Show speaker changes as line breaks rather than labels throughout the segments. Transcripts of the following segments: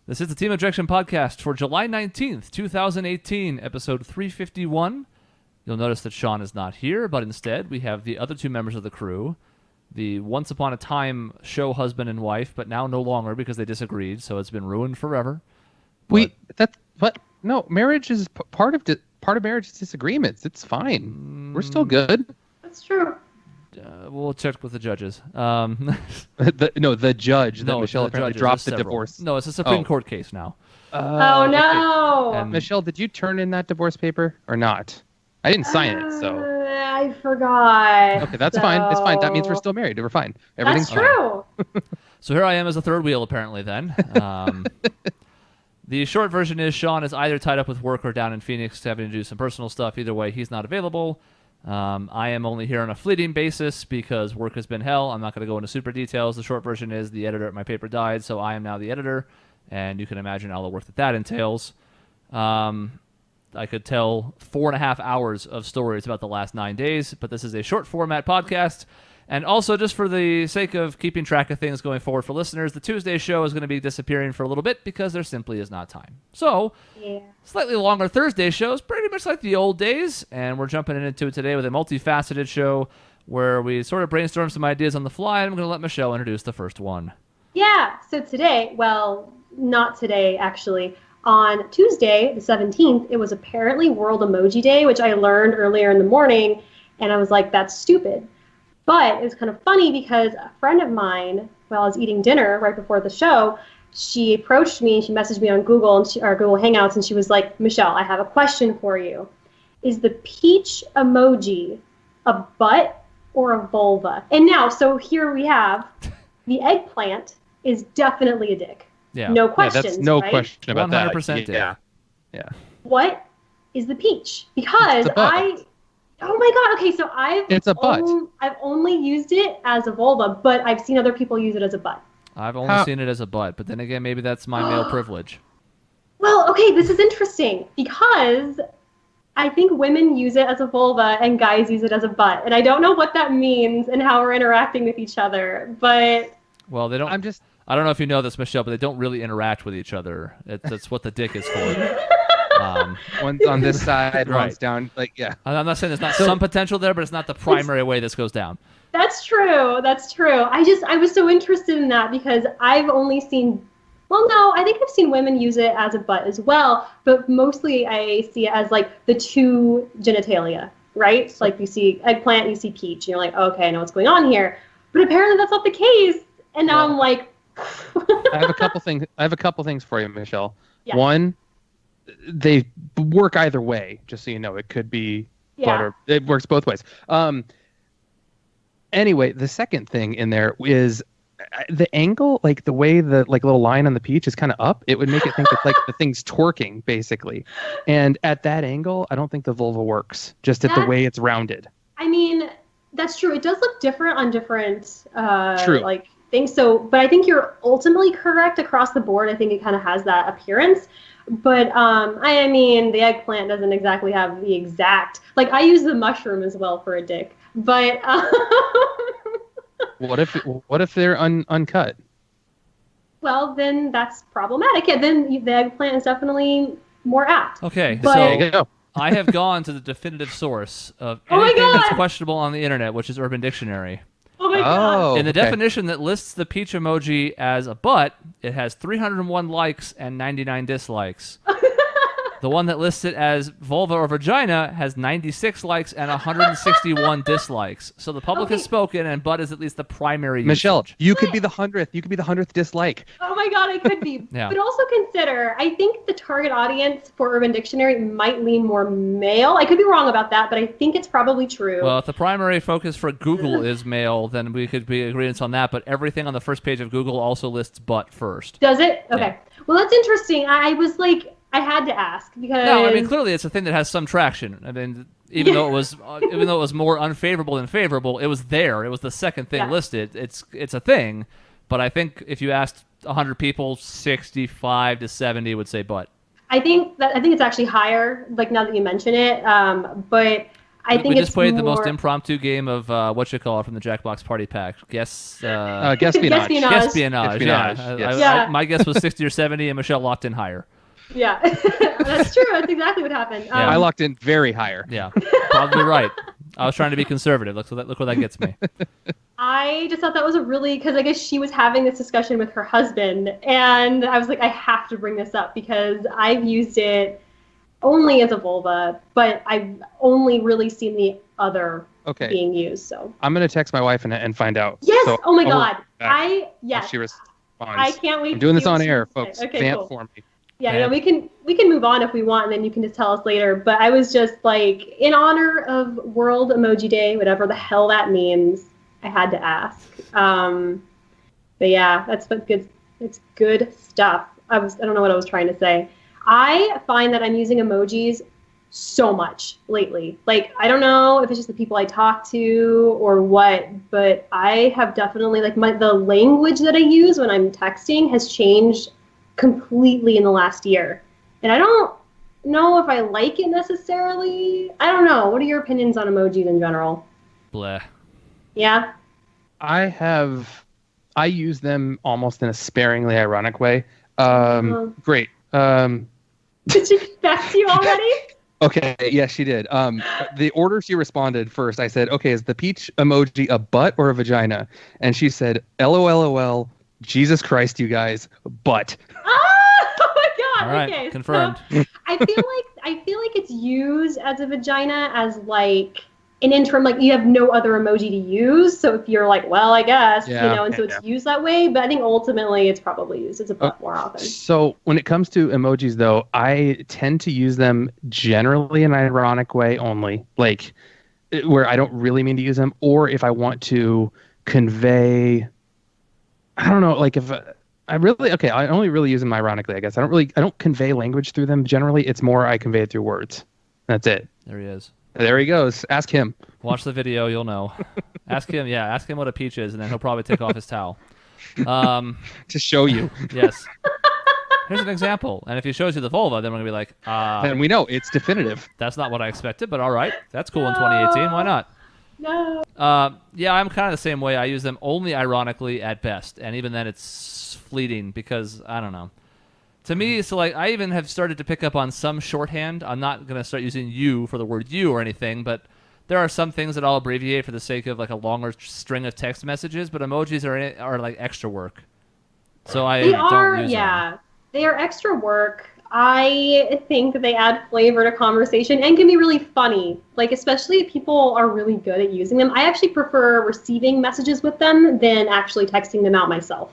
This is the Team Objection podcast for July 19th, 2018, episode 351. You'll notice that Sean is not here, but instead we have the other two members of the crew, the once upon a time show husband and wife, but now no longer because they disagreed, so it's been ruined forever.
No, marriage is part of marriage is disagreements. It's fine. We're still good.
That's true.
We'll check with the judges.
The judge that Michelle apparently dropped the divorce.
No, it's a Supreme Court case now.
Oh no!
Okay. And Michelle, did you turn in that divorce paper or not? I didn't sign it, so
I forgot.
Okay, that's fine. It's fine. That means we're still married. We're fine. Everything's
That's true.
So here I am as a third wheel, apparently. Then. The short version is Sean is either tied up with work or down in Phoenix having to do some personal stuff. Either way, he's not available. I am only here on a fleeting basis because work has been hell. I'm not going to go into super details. The short version is the editor at my paper died, so I am now the editor, and you can imagine all the work that entails. I could tell 4.5 hours of stories about the last 9 days, but this is a short format podcast. And also, just for the sake of keeping track of things going forward for listeners, the Tuesday show is going to be disappearing for a little bit because there simply is not time. So, Slightly longer Thursday shows, pretty much like the old days, and we're jumping into it today with a multifaceted show where we sort of brainstorm some ideas on the fly, and I'm going to let Michelle introduce the first one.
Yeah, so today, well, not today, actually. On Tuesday, the 17th, it was apparently World Emoji Day, which I learned earlier in the morning, and I was like, that's stupid. But it was kind of funny because a friend of mine, while I was eating dinner right before the show, she approached me and she messaged me on Google or Google Hangouts, and she was like, Michelle, I have a question for you. Is the peach emoji a butt or a vulva? And now, so here we have the eggplant is definitely a dick.
Yeah.
No questions,
that's no
right?
question about
100%
that.
dick.
Yeah.
What is the peach? Because oh my god, okay, so
It's a butt.
I've only used it as a vulva, but I've seen other people use it as a butt.
I've only seen it as a butt, but then again, maybe that's my male privilege.
Well, okay, this is interesting because I think women use it as a vulva and guys use it as a butt. And I don't know what that means and how we're interacting with each other, but...
Well, they don't... I don't know if you know this, Michelle, but they don't really interact with each other. That's what the dick is for.
One's on this side,
Right.
one's down.
I'm not saying there's not some potential there, but it's not the primary way this goes down.
That's true. I was so interested in that because I've only seen... Well, no, I think I've seen women use it as a butt as well, but mostly I see it as like the two genitalia, right? Like you see eggplant, you see peach, and you're like, okay, I know what's going on here. But apparently that's not the case. And now I'm like...
I have a couple things for you, Michelle.
Yeah.
One, they work either way, just so you know. It could be butter. It works both ways. Anyway, the second thing in there is the angle, like the way the little line on the peach is kind of up. It would make it think that the thing's twerking, basically. And at that angle, I don't think the vulva works, just at the way it's rounded.
I mean, that's true. It does look different on different things. So, but I think you're ultimately correct across the board. I think it kind of has that appearance. But I mean, the eggplant doesn't exactly have the exact. Like I use the mushroom as well for a dick. But
what if they're uncut?
Well, then that's problematic. Yeah, then the eggplant is definitely more apt.
Okay,
but,
so
there you go.
I have gone to the definitive source of anything that's questionable on the internet, which is Urban Dictionary.
Oh my god!
In the definition that lists the peach emoji as a butt, it has 301 likes and 99 dislikes. The one that lists it as vulva or vagina has 96 likes and 161 dislikes. So the public has spoken, and butt is at least the primary
Michelle,
usage.
you could be the 100th. You could be the 100th dislike.
Oh my god, I could be.
Yeah.
But also consider, I think the target audience for Urban Dictionary might lean more male. I could be wrong about that, but I think it's probably true.
Well, if the primary focus for Google is male, then we could be agreeing on that. But everything on the first page of Google also lists butt first.
Does it? Okay.
Yeah.
Well, that's interesting. I was like, I had to ask because...
No, I mean, clearly it's a thing that has some traction. I mean, even though it was more unfavorable than favorable, it was there. It was the second thing listed. It's a thing, but I think if you asked 100 people, 65 to 70 would say butt.
I think it's actually higher. Like now that you mention it, but I think
we
it's
just played the most
more-
impromptu game of what you call it from the Jackbox Party Pack. Guess
Guespionage.
Guespionage.
Guespionage.
Espionage,
Yeah.
yes.
Yeah.
My guess was 60 or 70, and Michelle locked in higher.
Yeah, that's true. That's exactly what happened.
Yeah.
I locked in very higher.
Yeah, probably right. I was trying to be conservative. Look where that gets me.
I just thought that was a really, because I guess she was having this discussion with her husband, and I was like, I have to bring this up because I've used it only as a vulva, but I've only really seen the other
Okay.
being used. So
I'm gonna text my wife and find out.
yes,
So
oh my
I'll
God,
work back
yes,
She responds.
I can't wait.
I'm doing
to
this
see what
on
she
air,
has to
folks.
say. Okay,
Vamp
cool.
for me.
Yeah, no, we can move on if we want, and then you can just tell us later. But I was just like, in honor of World Emoji Day, whatever the hell that means, I had to ask. But yeah, that's what good. It's good stuff. I don't know what I was trying to say. I find that I'm using emojis so much lately. Like, I don't know if it's just the people I talk to or what, but I have definitely, like, the language that I use when I'm texting has changed completely in the last year. And I don't know if I like it necessarily. I don't know. What are your opinions on emojis in general?
Bleh.
Yeah?
I use them almost in a sparingly ironic way. Great.
Did she get back to you already?
Okay, yes, she did. The order she responded first, I said, okay, is the peach emoji a butt or a vagina? And she said, LOLOL, Jesus Christ, you guys, butt.
Oh my God.
All right,
Okay.
confirmed.
So I feel like it's used as a vagina as like an interim, like you have no other emoji to use. So if you're like, well, I guess, and so it's used that way. But I think ultimately it's probably used as a butt more often.
So when it comes to emojis, though, I tend to use them generally in an ironic way only, like where I don't really mean to use them, or if I want to convey, I don't know, like if I only really use them ironically, I guess. I don't convey language through them generally. It's more I convey it through words. That's it.
There he is.
There he goes. Ask him.
Watch the video, you'll know. Ask him what a peach is, and then he'll probably take off his towel.
To show you.
Yes. Here's an example. And if he shows you the vulva, then we're going to be like,
Then we know it's definitive.
that's not what I expected, but all right. That's cool in 2018. Why not?
No.
Yeah, I'm kind of the same way. I use them only ironically at best, and even then it's fleeting because, I don't know. To me, so like I even have started to pick up on some shorthand. I'm not going to start using you for the word you or anything, but there are some things that I'll abbreviate for the sake of like a longer string of text messages, but emojis are like extra work. So I don't use them.
They are extra work. I think that they add flavor to conversation and can be really funny. Like, especially if people are really good at using them. I actually prefer receiving messages with them than actually texting them out myself.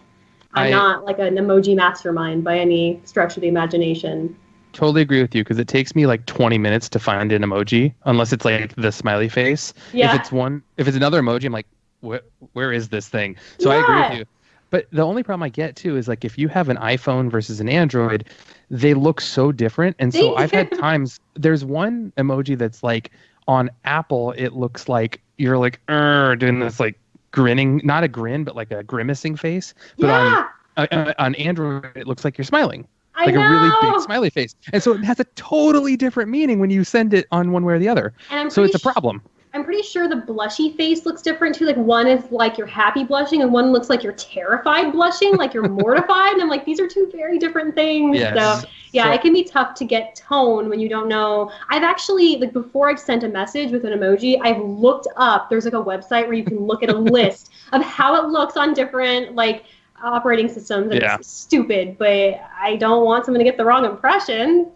I'm not like an emoji mastermind by any stretch of the imagination.
Totally agree with you because it takes me like 20 minutes to find an emoji unless it's like the smiley face.
Yeah.
If it's another emoji, I'm like, where is this thing? So I agree with you. But the only problem I get too is like if you have an iPhone versus an Android, they look so different. And so I've had times, there's one emoji that's like on Apple, it looks like you're like doing this like grinning, not a grin, but like a grimacing face. But on Android, it looks like you're smiling. Like a really big smiley face. And so it has a totally different meaning when you send it on one way or the other. So it's a problem.
I'm pretty sure the blushy face looks different too. Like one is like you're happy blushing and one looks like you're terrified blushing, like you're mortified. And I'm like, these are two very different things.
Yes.
So yeah, it can be tough to get tone when you don't know. I've actually, like before I've sent a message with an emoji, I've looked up, there's like a website where you can look at a list of how it looks on different like operating systems. And it's stupid, but I don't want someone to get the wrong impression.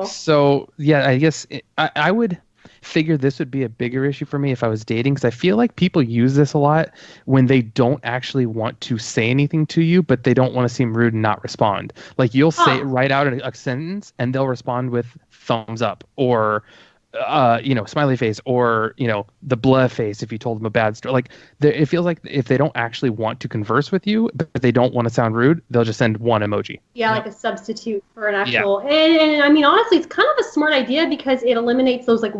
So
yeah, I guess I would figure this would be a bigger issue for me if I was dating, because I feel like people use this a lot when they don't actually want to say anything to you, but they don't want to seem rude and not respond. Like you'll write out a sentence and they'll respond with thumbs up or smiley face or the blah face if you told them a bad story. Like it feels like if they don't actually want to converse with you but they don't want to sound rude, they'll just send one emoji.
Like a substitute for an actual and I mean honestly it's kind of a smart idea because it eliminates those like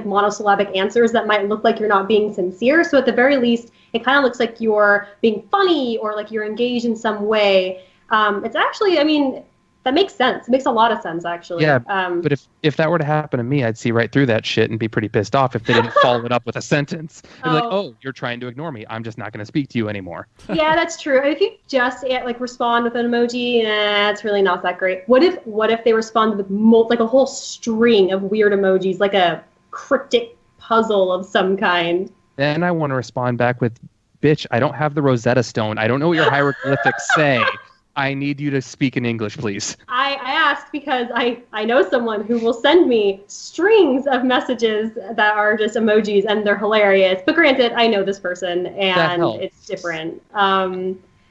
monosyllabic answers that might look like you're not being sincere. So at the very least it kind of looks like you're being funny or like you're engaged in some way. It's actually, I mean, That makes sense. It makes a lot of sense, actually.
Yeah, but if that were to happen to me, I'd see right through that shit and be pretty pissed off if they didn't follow it up with a sentence. I'd be like, oh, you're trying to ignore me. I'm just not going to speak to you anymore.
Yeah, that's true. If you just like respond with an emoji, it's really not that great. What if they respond with like a whole string of weird emojis, like a cryptic puzzle of some kind?
Then I want to respond back with, bitch, I don't have the Rosetta Stone. I don't know what your hieroglyphics say. I need you to speak in English, please.
I asked because I know someone who will send me strings of messages that are just emojis, and they're hilarious. But granted, I know this person, and it's different.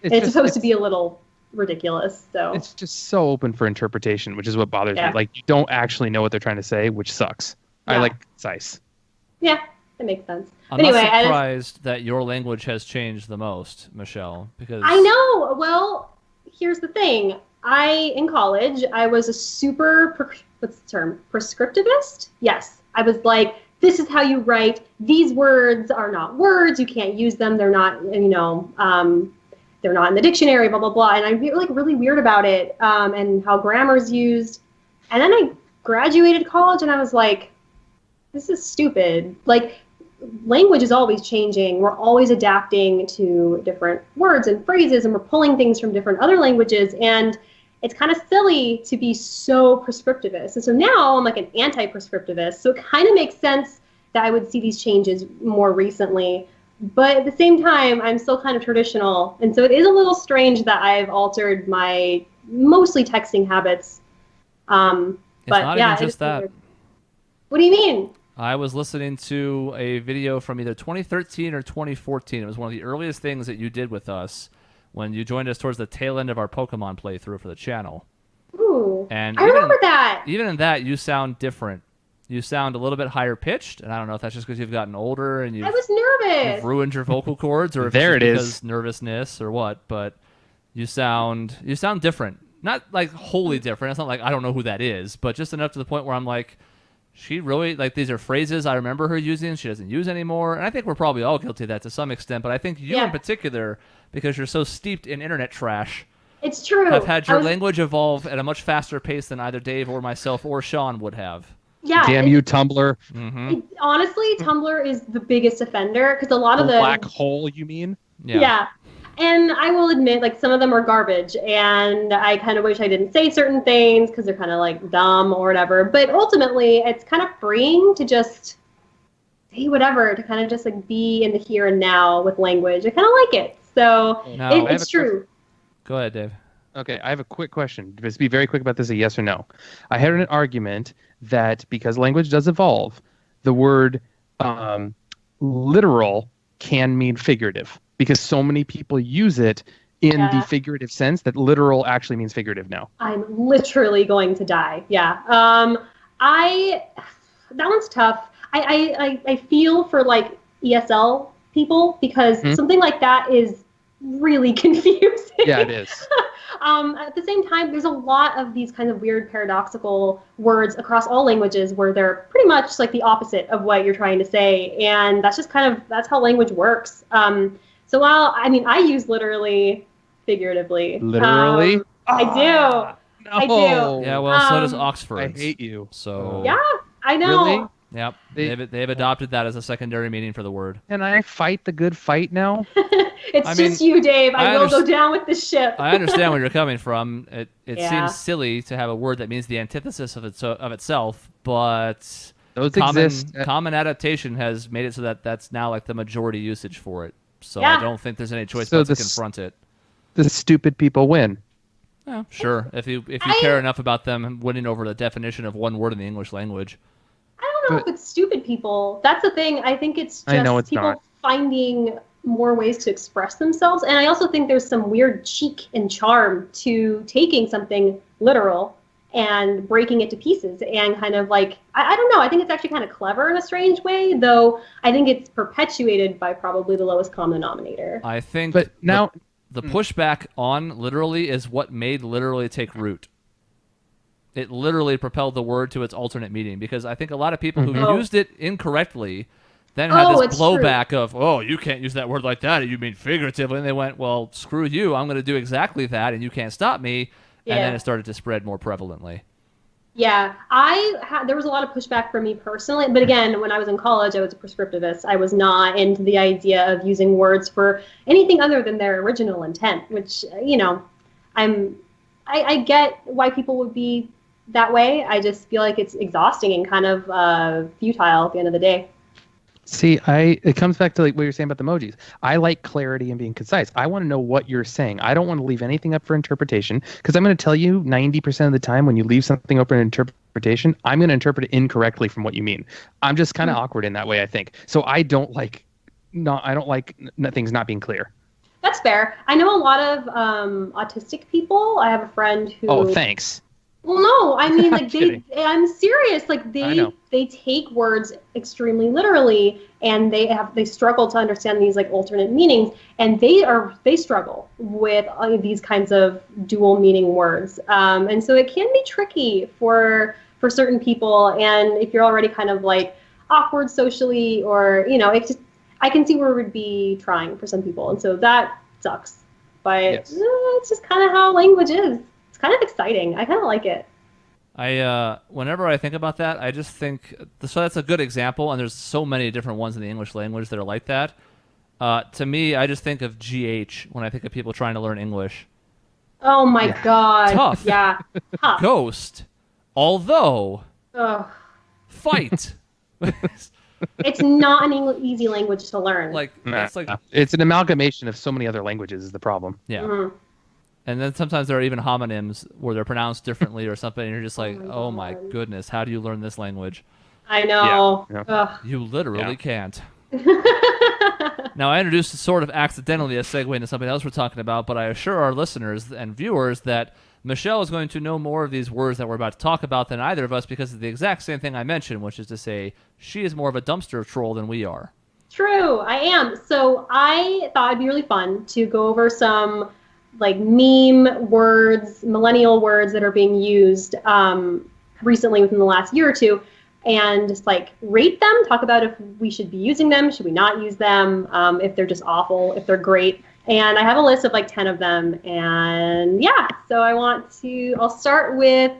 It's supposed to be a little ridiculous. So
it's just so open for interpretation, which is what bothers me. Like, you don't actually know what they're trying to say, which sucks. Yeah. I like concise.
Yeah, that makes sense.
I'm not surprised that your language has changed the most, Michelle, because
I know. Well, here's the thing. In college, I was a super, what's the term? Prescriptivist? Yes. I was like, this is how you write. These words are not words. You can't use them. They're not, they're not in the dictionary, blah, blah, blah. And I'm like really weird about it, and how grammar's used. And then I graduated college and I was like, this is stupid. Like, language is always changing. We're always adapting to different words and phrases, and we're pulling things from different other languages. And it's kind of silly to be so prescriptivist. And so now I'm like an anti-prescriptivist. So it kind of makes sense that I would see these changes more recently. But at the same time, I'm still kind of traditional. And so it is a little strange that I've altered my mostly texting habits.
It's not even just that.
Weird. What do you mean?
I was listening to a video from either 2013 or 2014. It was one of the earliest things that you did with us when you joined us towards the tail end of our Pokemon playthrough for the channel.
Ooh,
and
I remember that.
Even in that, you sound different. You sound a little bit higher pitched, and I don't know if that's just because you've gotten older and
I was nervous.
You've ruined your vocal cords, or if
there
it's
it
because
is.
Nervousness or what. But you sound different. Not like wholly different. It's not like I don't know who that is, but just enough to the point where I'm like, she really, like, these are phrases I remember her using, she doesn't use anymore. And I think we're probably all guilty of that to some extent, but I think you in particular, because you're so steeped in internet trash,
it's true.
have had your language evolve at a much faster pace than either Dave or myself or Sean would have.
Yeah.
Damn you, Tumblr.
Mm-hmm.
Honestly, Tumblr is the biggest offender, because a lot of the
black hole, you mean?
Yeah. And I will admit, like, some of them are garbage, and I kind of wish I didn't say certain things because they're kind of, like, dumb or whatever. But ultimately, it's kind of freeing to just say whatever, to kind of just, like, be in the here and now with language. I kind of like it. So it's true.
Go ahead, Dave.
Okay, I have a quick question. Just be very quick about this, a yes or no. I heard an argument that because language does evolve, the word literal can mean figurative, because so many people use it in the figurative sense that literal actually means figurative now. I'm
literally going to die. Yeah. That one's tough. I feel for, like, ESL people, because something like that is really confusing.
Yeah, it is.
At the same time, there's a lot of these kind of weird paradoxical words across all languages where they're pretty much like the opposite of what you're trying to say. And that's just that's how language works. So while, I mean, I use literally figuratively.
Literally?
I do.
No.
I do.
Yeah, well, so does Oxford.
I hate you.
So
yeah, I know.
Really?
Yep, they've adopted that as a secondary meaning for the word.
Can I fight the good fight now?
It's just you, Dave. I will go down with the ship.
I understand where you're coming from. It seems silly to have a word that means the antithesis of itself, but
those exist.
Common adaptation has made it so that that's now like the majority usage for it. So I don't think there's any choice but to confront it.
The stupid people win.
Yeah, sure. If you care enough about them winning over the definition of one word in the English language.
I don't know if it's stupid people. That's the thing. I think it's just people finding more ways to express themselves. And I also think there's some weird cheek and charm to taking something literal and breaking it to pieces and kind of like, I don't know, I think it's actually kind of clever in a strange way, though I think it's perpetuated by probably the lowest common denominator.
I think
but now
the pushback on literally is what made literally take root. It literally propelled the word to its alternate meaning, because I think a lot of people who used it incorrectly then had this blowback of, oh, you can't use that word like that, you mean figuratively, and they went, well, screw you, I'm going to do exactly that, and you can't stop me.
Yeah.
and then it started to spread more prevalently.
Yeah, there was a lot of pushback from me personally, but again, when I was in college, I was a prescriptivist. I was not into the idea of using words for anything other than their original intent, which, I get why people would be that way. I just feel like it's exhausting and kind of futile at the end of the day.
See, it comes back to like what you're saying about the emojis. I like clarity and being concise. I want to know what you're saying. I don't want to leave anything up for interpretation, because I'm going to tell you 90% of the time when you leave something open to interpretation, I'm going to interpret it incorrectly from what you mean. I'm just kind of awkward in that way, I think. So I don't like things not being clear.
That's fair. I know a lot of autistic people. I have a friend who.
Oh, thanks.
Well, no, I mean, like I'm serious. Like they take words extremely literally, and they struggle to understand these like alternate meanings, and they struggle with these kinds of dual meaning words, and so it can be tricky for certain people. And if you're already kind of like awkward socially, or it's just, I can see where it would be trying for some people, and so that sucks. But
yes.
It's just kind of how language is. Kind of exciting. I kind of like it.
Whenever I think about that, I just think so. That's a good example, and there's so many different ones in the English language that are like that. To me, I just think of GH when I think of people trying to learn English.
Oh my god!
Tough.
Yeah. Tough.
Ghost. Although.
Ugh.
Fight.
It's not an easy language to learn.
It's an amalgamation of so many other languages is the problem.
Yeah.
Mm-hmm.
And then sometimes there are even homonyms where they're pronounced differently or something, and you're just like, oh my goodness, how do you learn this language?
I know.
Yeah.
You literally can't. Now, I introduced sort of accidentally a segue into something else we're talking about, but I assure our listeners and viewers that Michelle is going to know more of these words that we're about to talk about than either of us, because of the exact same thing I mentioned, which is to say she is more of a dumpster troll than we are.
True, I am. So I thought it'd be really fun to go over some like meme words, millennial words that are being used recently within the last year or two, and just like rate them, talk about if we should be using them, should we not use them, if they're just awful, if they're great. And I have a list of like 10 of them, and yeah, so I'll start with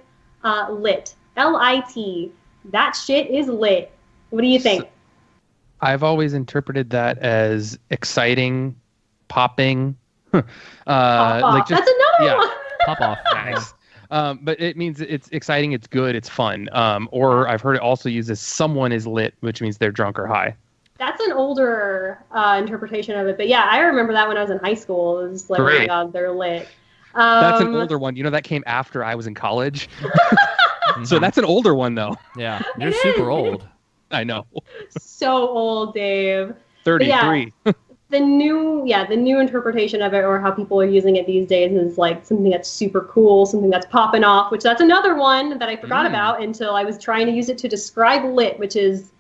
lit, L-I-T. That shit is lit. What do you think?
I've always interpreted that as exciting, popping.
Pop off. That's another one.
Pop off.
Nice. But it means it's exciting, it's good, it's fun. Or I've heard it also used as someone is lit, which means they're drunk or high.
That's an older interpretation of it. But yeah, I remember that when I was in high school. It was like,
Great.
Oh my God, they're lit.
That's an older one. That came after I was in college. So that's an older one, though.
Yeah, you're super old.
I know.
So old, Dave.
33.
The new interpretation of it, or how people are using it these days, is like something that's super cool, something that's popping off, which that's another one that I forgot about until I was trying to use it to describe lit, which is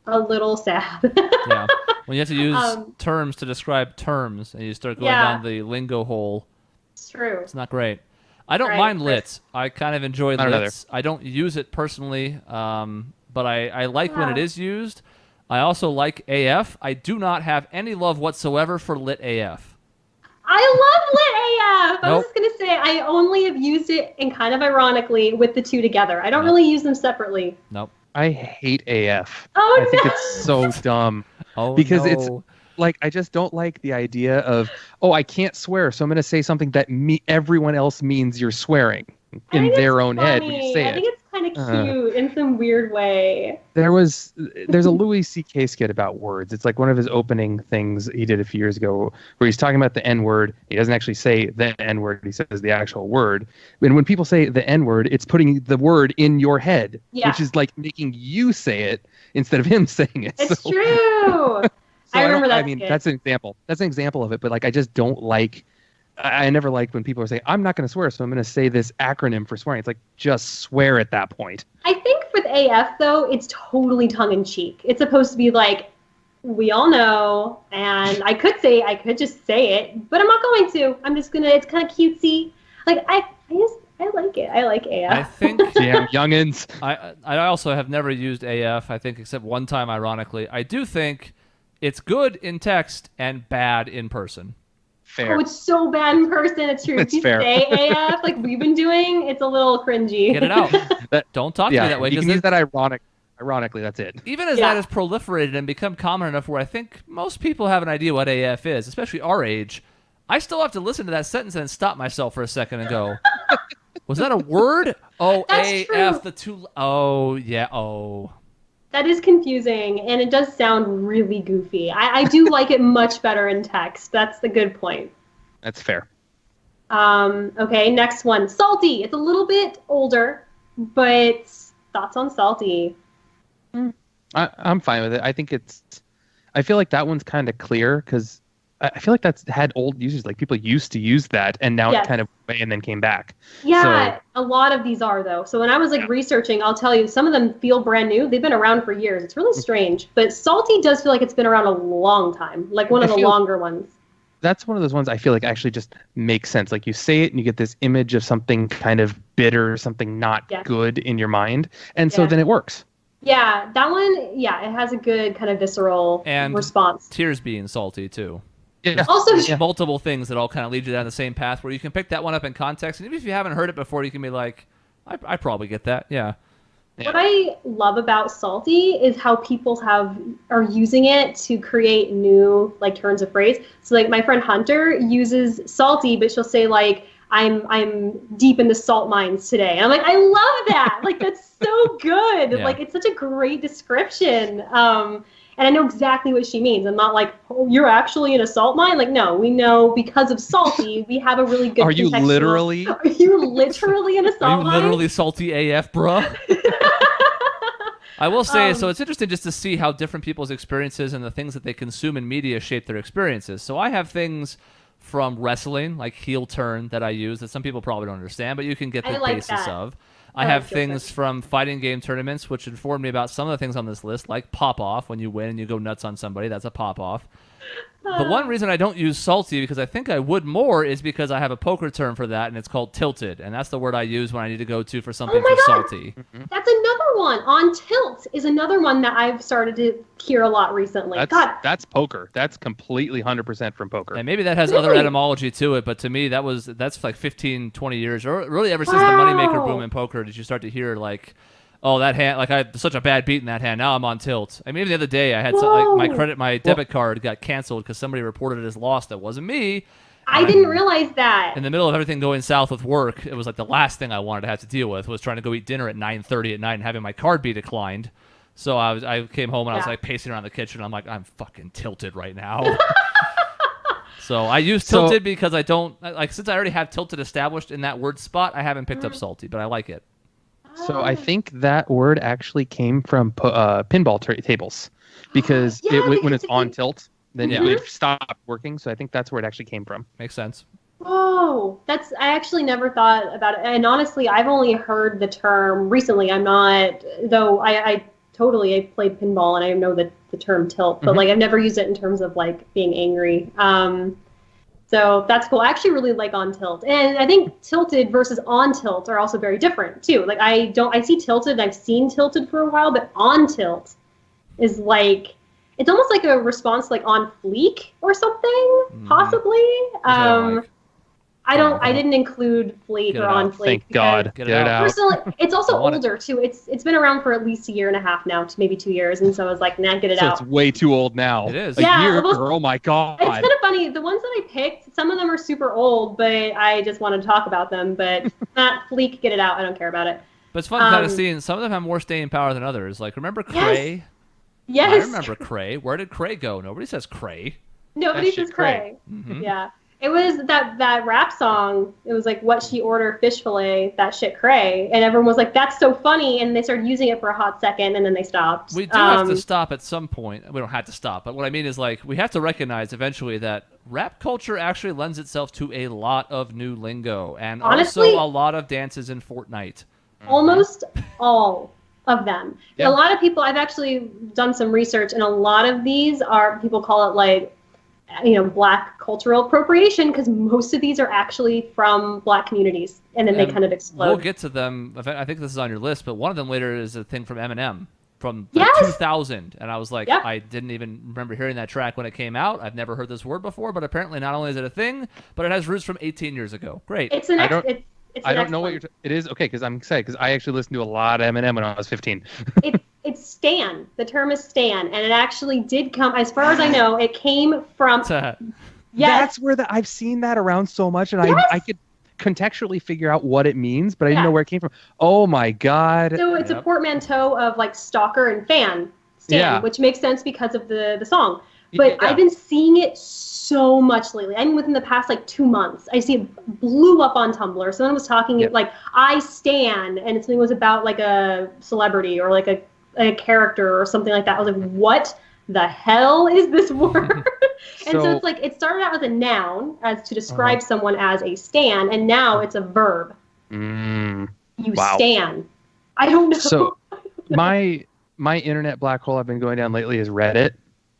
a little sad.
Yeah. When you have to use terms to describe terms, and you start going down the lingo hole.
It's true.
It's not great. I don't mind lit. I kind of enjoy lit. I don't use it personally, but I like when it is used. I also like AF. I do not have any love whatsoever for lit AF.
I love lit AF.
Nope.
I was just going to say, I only have used it, and kind of ironically, with the two together. I don't really use them separately.
Nope.
I hate AF.
Oh,
I think it's so dumb. Because it's like, I just don't like the idea of, I can't swear, so I'm going to say something that everyone else means you're swearing in their own head when you say it.
I think it's kind of cute in some weird way.
There's a Louis C.K. skit about words. It's like one of his opening things he did a few years ago, where he's talking about the N-word. He doesn't actually say the N-word. He says the actual word. And when people say the N-word, it's putting the word in your head, which is like making you say it instead of him saying it.
It's true. I remember that. I mean,
that's an example. That's an example of it. But like, I just don't like. I never liked when people are saying, I'm not going to swear, so I'm going to say this acronym for swearing. It's like, just swear at that point. I
think with AF, though, it's totally tongue-in-cheek. It's supposed to be like, we all know, and I could just say it, but I'm not going to. I'm just going to, it's kind of cutesy. Like, I like it. I like AF.
I think...
Damn, youngins.
I also have never used AF, I think, except one time, ironically. I do think it's good in text and bad in person.
Fair.
Oh, it's so bad in person. It's true.
It's
if you
fair.
say AF like we've been doing, it's a little cringy.
Get it out. Don't talk to me that way.
You can
'cause
use that ironically, that's it.
even as that has proliferated and become common enough where I think most people have an idea what AF is, especially our age, I still have to listen to that sentence and stop myself for a second and go, was that a word? Oh,
That's
AF,
true.
the two. Oh, yeah, oh.
That is confusing, and it does sound really goofy. I do like it much better in text. That's the good point.
That's fair.
Okay, next one. Salty. It's a little bit older, but thoughts on salty?
I'm fine with it. I feel like that one's kind of clear because I feel like that's had old users. Like people used to use that, and now
Yes.
it kind of went and then came back.
Yeah, a lot of these are though. So when I was like researching, I'll tell you, some of them feel brand new. They've been around for years. It's really strange. But salty does feel like it's been around a long time, like one of the longer ones.
That's one of those ones I feel like actually just makes sense. Like you say it and you get this image of something kind of bitter, something not good in your mind. And so then it works.
Yeah, that one, yeah, it has a good kind of visceral response.
Tears being salty, too.
Yeah.
Also,
multiple things that all kind of lead you down the same path where you can pick that one up in context. And even if you haven't heard it before, you can be like, I probably get that. Yeah.
What I love about salty is how people are using it to create new like turns of phrase. So like my friend Hunter uses salty, but she'll say like I'm deep in the salt mines today. And I'm like, I love that. Like that's so good.
Yeah.
Like it's such a great description. And I know exactly what she means. I'm not like, oh, you're actually in a salt mine. Like, no, we know because of salty, we have a really good.
Are you literally?
Are you literally in a salt mine?
Are you literally salty AF, bruh? I will say, so it's interesting just to see how different people's experiences and the things that they consume in media shape their experiences. So I have things from wrestling, like heel turn, that I use that some people probably don't understand, but you can get the basis of. I have things from fighting game tournaments, which inform me about some of the things on this list, like pop-off. When you win and you go nuts on somebody, that's a pop-off. The one reason I don't use salty, because I think I would more, is because I have a poker term for that, and it's called tilted. And that's the word I use when I need to go to for something salty.
That's another one. On tilt is another one that I've started to hear a lot recently.
That's poker. That's completely 100% from poker.
And maybe that has other etymology to it, but to me, that's like 15, 20 years, or really ever since the moneymaker boom in poker, did you start to hear like, oh, that hand, like I had such a bad beat in that hand. Now I'm on tilt. I mean, even the other day, I had my debit card got canceled because somebody reported it as lost. That wasn't me.
I didn't realize that.
In the middle of everything going south with work, it was like the last thing I wanted to have to deal with was trying to go eat dinner at 9:30 at night and having my card be declined. So I came home and I was like pacing around the kitchen. I'm like, I'm fucking tilted right now. So I use tilted because I don't like, since I already have tilted established in that word spot, I haven't picked up salty, but I like it.
So I think that word actually came from pinball tables, because when it's on tilt, then it would stop working. So I think that's where it actually came from.
Makes sense.
Oh, I actually never thought about it. And honestly, I've only heard the term recently. I'm not, though I played pinball and I know the term tilt, but like I've never used it in terms of like being angry. So that's cool. I actually really like on tilt. And I think tilted versus on tilt are also very different too. Like I see tilted, I've seen tilted for a while, but on tilt is like, it's almost like a response like on fleek or something, possibly. I didn't include fleek or on fleek.
Thank God. Get it out.
Personally, it's also older too. It's been around for at least a year and a half now, to maybe 2 years, and so I was like, nah, get it out.
So it's way too old now.
It is.
A year, girl, oh my God.
It's kind of funny. The ones that I picked, some of them are super old, but I just want to talk about them. But not fleek, get it out. I don't care about it.
But it's fun kind of seeing some of them have more staying power than others. Like, remember Cray?
Yes.
I remember Cray. Where did Cray go? Nobody says Cray.
Nobody says Cray. Yeah. It was that rap song. It was like, what she ordered, fish fillet, that shit cray. And everyone was like, that's so funny. And they started using it for a hot second, and then they stopped.
We do have to stop at some point. We don't have to stop. But what I mean is, like, we have to recognize eventually that rap culture actually lends itself to a lot of new lingo. And honestly, also a lot of dances in Fortnite.
Almost all of them. Yeah. A lot of people, I've actually done some research, and a lot of these are, people call it like, Black cultural appropriation, because most of these are actually from Black communities, and then they kind of explode.
We'll get to them. I think this is on your list, but one of them later is a thing from Eminem. from
Yes!
2000, and I was like,
Yep.
I didn't even remember hearing that track when it came out. I've never heard this word before, but apparently not only is it a thing, but it has roots from 18 years ago. Great.
It's an
I
ex-
don't-
it's
I
an
don't know what
excellent-
it is. Okay, because I'm excited because I actually listened to a lot of Eminem when I was 15.
It's stan. The term is stan, and it actually did come, as far as I know, it came from. Yes.
That's where I've seen that around so much, and
Yes!
I could contextually figure out what it means, but I didn't
Yeah.
know where it came from. Oh my god!
So it's a
Yep.
portmanteau of like stalker and fan, stan,
Yeah.
which makes sense because of the song. But
Yeah.
I've been seeing it so much lately. I mean, within the past like 2 months, I see it blew up on Tumblr. Someone was talking
Yep.
like I stan, and something was about like a celebrity or like a character or something like that. I was like, what the hell is this word? And so it's like it started out as a noun, as to describe someone as a stan, and now it's a verb.
Mm.
You
Wow.
stan. I don't know.
So my internet black hole I've been going down lately is Reddit.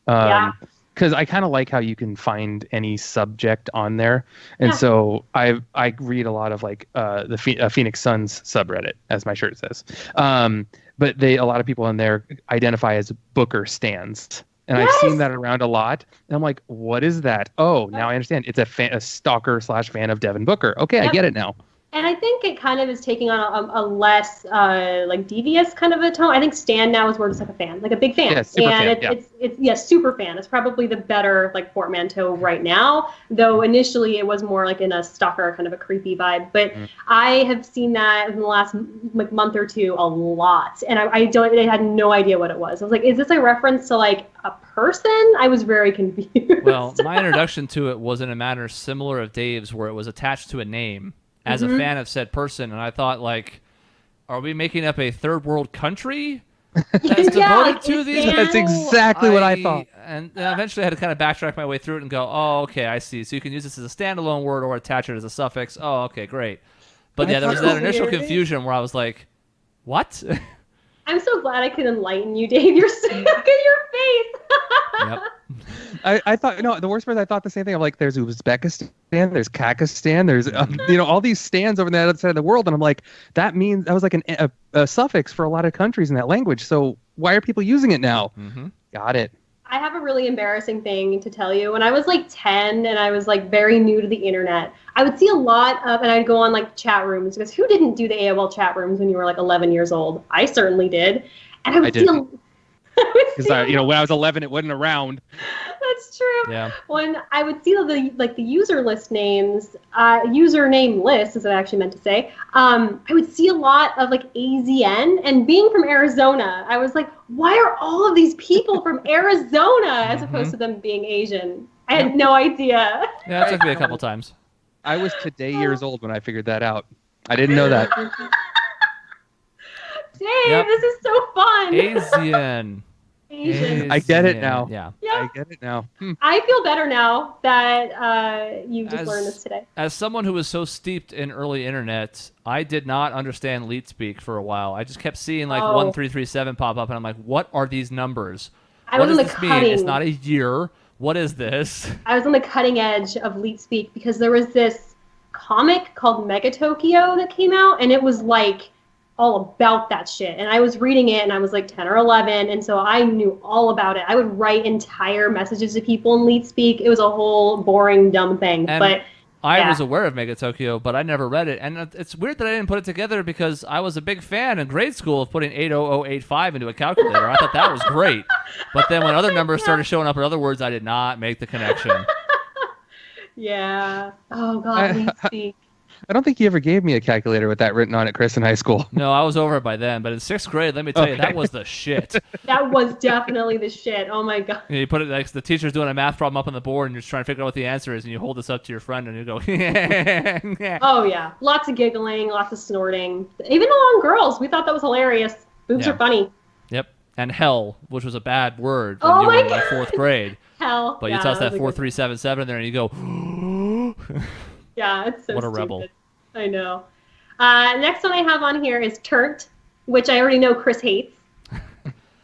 Yeah.
Because I kind of like how you can find any subject on there, and
Yeah.
so I read a lot of like the Phoenix Suns subreddit, as my shirt says. But a lot of people in there identify as Booker stans, and I've seen
Yes!
that around a lot. And I'm like, what is that? Oh, now I understand. It's a stalker / fan of Devin Booker. Okay, I
Yep.
get it now.
And I think it kind of is taking on a less like devious kind of a tone. I think stan now is more just like a fan, like a big fan.
Yeah, super
and
fan,
it's super fan. It's probably the better like portmanteau right now. Though initially it was more like in a stalker kind of a creepy vibe. But I have seen that in the last like month or two a lot, and I had no idea what it was. I was like, is this a reference to like a person? I was very confused.
Well, my introduction to it was in a manner similar of Dave's, where it was attached to a name as a fan of said person, and I thought, like, are we making up a third world country that's devoted
like,
to
is
these
that-
That's
people?
exactly what I thought.
And then eventually I had to kind of backtrack my way through it and go, oh, okay, I see. So you can use this as a standalone word or attach it as a suffix. Oh, okay, great. But yeah, there was that initial
Weird.
confusion where I was like, what?
I'm so glad I could enlighten you, Dave. You're so look at your face.
Yep.
I thought, no, the worst part is I thought the same thing. I'm like, there's Uzbekistan, there's Kakistan, there's, all these stands over on the other side of the world. And I'm like, that was like a suffix for a lot of countries in that language. So why are people using it now?
Mm-hmm.
Got it.
I have a really embarrassing thing to tell you. When I was like 10 and I was like very new to the internet, I would see a lot of, and I'd go on like chat rooms, because who didn't do the AOL chat rooms when you were like 11 years old? I certainly did. And I would see
Because when I was 11, it wasn't around.
That's true.
Yeah.
When I would see the user list names, username list, is what I actually meant to say. I would see a lot of like AZN, and being from Arizona, I was like, why are all of these people from Arizona as opposed to them being Asian? I had no idea.
Yeah, it took me a couple times.
I was today years old when I figured that out. I didn't know that.
Dave,
Yep.
this is so fun.
Asian.
Asian.
I get it now.
Yeah.
Yeah.
I get it now.
I feel better now that you just learned this today.
As someone who was so steeped in early internet, I did not understand leet speak for a while. I just kept seeing like 1337 pop up, and I'm like, what are these numbers?
I
What
was
does
on the
this mean?
cutting.
It's not a year. What is this?
I was on the cutting edge of leet speak because there was this comic called Mega Tokyo that came out, and it was like all about that shit. And I was reading it, and I was like 10 or 11, and so I knew all about it. I would write entire messages to people in leet speak. It was a whole boring, dumb thing.
And
but
I was aware of Mega Tokyo, but I never read it. And it's weird that I didn't put it together because I was a big fan in grade school of putting 80085 into a calculator. I thought that was great. But then when other numbers started showing up in other words, I did not make the connection.
yeah. Oh god, leet speak.
I don't think you ever gave me a calculator with that written on it, Chris, in high school.
No, I was over it by then. But in 6th grade, let me tell you, that was the shit.
That was definitely the shit. Oh my god.
You put it like the teacher's doing a math problem up on the board, and you're just trying to figure out what the answer is, and you hold this up to your friend, and you go,
Oh yeah, lots of giggling, lots of snorting. Even along girls, we thought that was hilarious. Boobs
Yeah.
are funny.
Yep. And hell, which was a bad word
Oh
when you
my
were in
God.
4th grade.
Hell.
But
yeah,
you toss that
was a good-
4377 in there, and you go,
Yeah, it's so
What a
stupid.
rebel.
I know. Next one I have on here is turnt, which I already know Chris hates.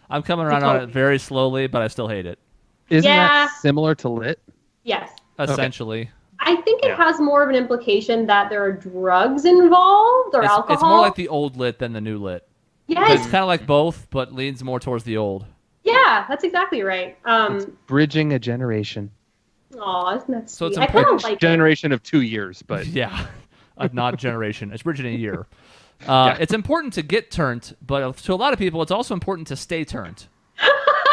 I'm coming around on it very slowly, but I still hate it.
Isn't
Yeah.
that similar to lit?
Yes.
Essentially.
I think it
Yeah.
has more of an implication that there are drugs involved or alcohol.
It's more like the old lit than the new lit.
Yes.
It's kind of like both, but leans more towards the old.
Yeah, that's exactly right.
It's bridging a generation.
Aw, isn't that sweet?
So it's
I kind
important-
of like it.
Generation of 2 years, but
Yeah, not generation. It's bridging a year.
Yeah.
It's important to get turned, but to a lot of people, it's also important to stay turned.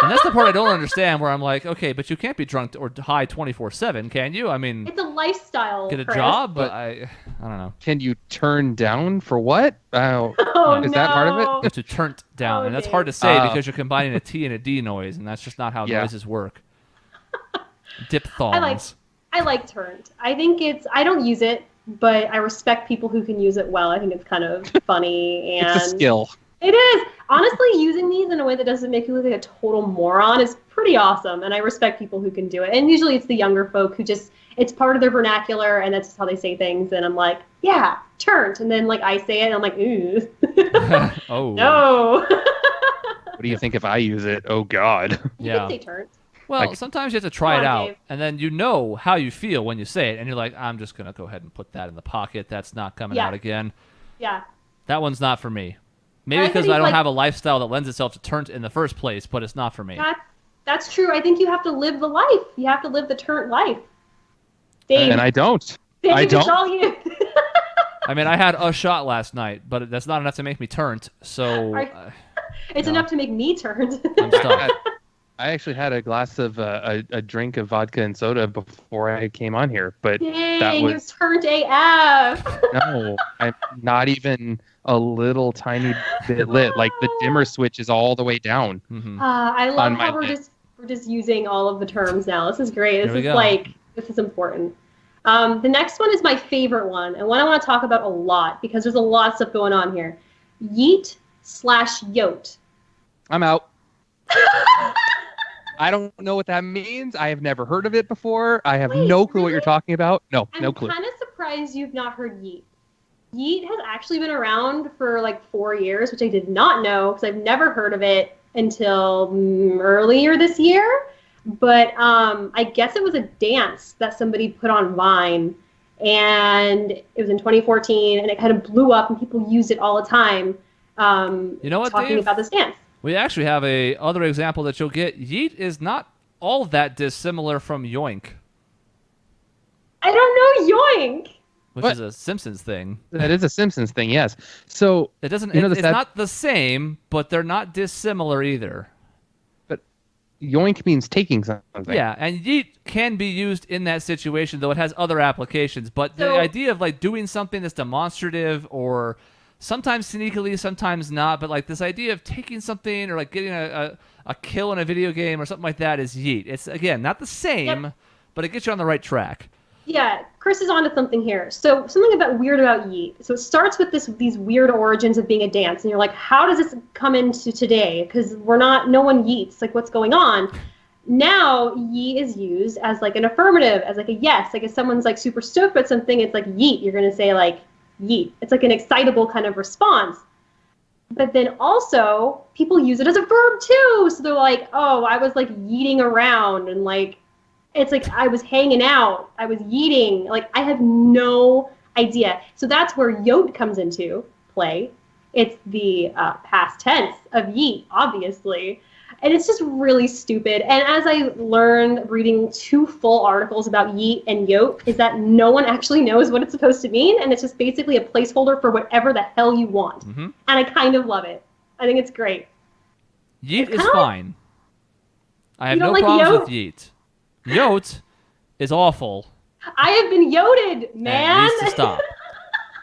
And that's the part I don't understand, where I'm like, okay, but you can't be drunk or high 24/7, can you? I mean,
It's a lifestyle.
get a
Chris.
job, but
But-
I don't know.
can you turn down for what?
Oh,
Is that part of it?
no.
You have to turn down,
Oh,
and that's
Dave.
hard to say because you're combining a T and a D noise, and that's just not how
Yeah.
noises work. Diphthongs.
I like turned. I think I don't use it, but I respect people who can use it well. I think it's kind of funny and
It's a skill.
It is. Honestly, using these in a way that doesn't make you look like a total moron is pretty awesome, and I respect people who can do it. And usually it's the younger folk who just, it's part of their vernacular, and that's just how they say things, and I'm like, yeah, turned. And then, like, I say it, and I'm like, ooh.
Oh.
No.
What do you think if I use it? Oh, God.
You
Yeah.
can say turned.
Well,
Like-
sometimes you have to try
Come
it
on,
out,
Dave.
and then you know how you feel when you say it, and you're like, I'm just going to go ahead and put that in the pocket. That's not coming
Yeah.
out again.
Yeah.
That one's not for me. Maybe
I
because
think,
I don't
like-
have a lifestyle that lends itself to turnt in the first place, but it's not for me.
That's true. I think you have to live the life. You have to live the turnt life. Dave,
And I don't.
Dave,
I
it's
don't.
all you.
I mean, I had a shot last night, but that's not enough to make me turnt, so
Right. It's
No.
enough to make me turned.
I'm stuck.
I actually had a glass of a drink of vodka and soda before I came on here, but
Dang,
was-
you turned AF.
no, I'm not even a little tiny bit lit. Like the dimmer switch is all the way down.
Mhm.
I love
On my
how we're
list.
just using all of the terms now. This is great.
There
This
we
is
go.
like this is important. The next one is my favorite one, and one I want to talk about a lot because there's a lot of stuff going on here. Yeet/yote.
I'm out. I don't know what that means. I have never heard of it before. I have
Wait,
no clue what
really?
you're talking about. No,
I'm
no clue.
kind of surprised you've not heard yeet. Yeet has actually been around for like 4 years, which I did not know because I've never heard of it until earlier this year. But I guess it was a dance that somebody put on Vine, and it was in 2014, and it kind of blew up, and people used it all the time.
You know what,
talking
Dave?
about this dance.
We actually have a other example that you'll get. Yeet is not all that dissimilar from yoink,
I don't know yoink.
which
What?
is a Simpsons thing.
That is a Simpsons thing, yes. So,
It doesn't.
You know,
it's
the sad-
not the same, but they're not dissimilar either.
yoink means taking something.
Yeah, and yeet can be used in that situation, though it has other applications. But the
So-
idea of like doing something that's demonstrative, or sometimes sneakily, sometimes not, but like this idea of taking something or like getting a kill in a video game or something like that is yeet. It's again not the same,
Yep.
but it gets you on the right track.
Yeah, Chris is onto something here. So something weird about yeet. So it starts with these weird origins of being a dance, and you're like, how does this come into today? Because no one yeets. Like, what's going on? Now yeet is used as like an affirmative, as like a yes. Like if someone's like super stoked about something, it's like yeet. You're gonna say like yeet. It's like an excitable kind of response. But then also people use it as a verb too. So they're like, oh, I was like yeeting around, and like. It's like I was hanging out, I was yeeting, like I have no idea. So that's where yote comes into play. It's the past tense of yeet, obviously. And it's just really stupid. And as I learned reading 2 full articles about yeet and yote, is that no one actually knows what it's supposed to mean. And it's just basically a placeholder for whatever the hell you want.
Mm-hmm.
And I kind of love it. I think it's great.
Yeet
It's
is
kinda like-
fine. I have
You
no
don't like
problems
yote?
with yeet. Yote is awful.
I have been yoted,
And
man.
it needs to stop.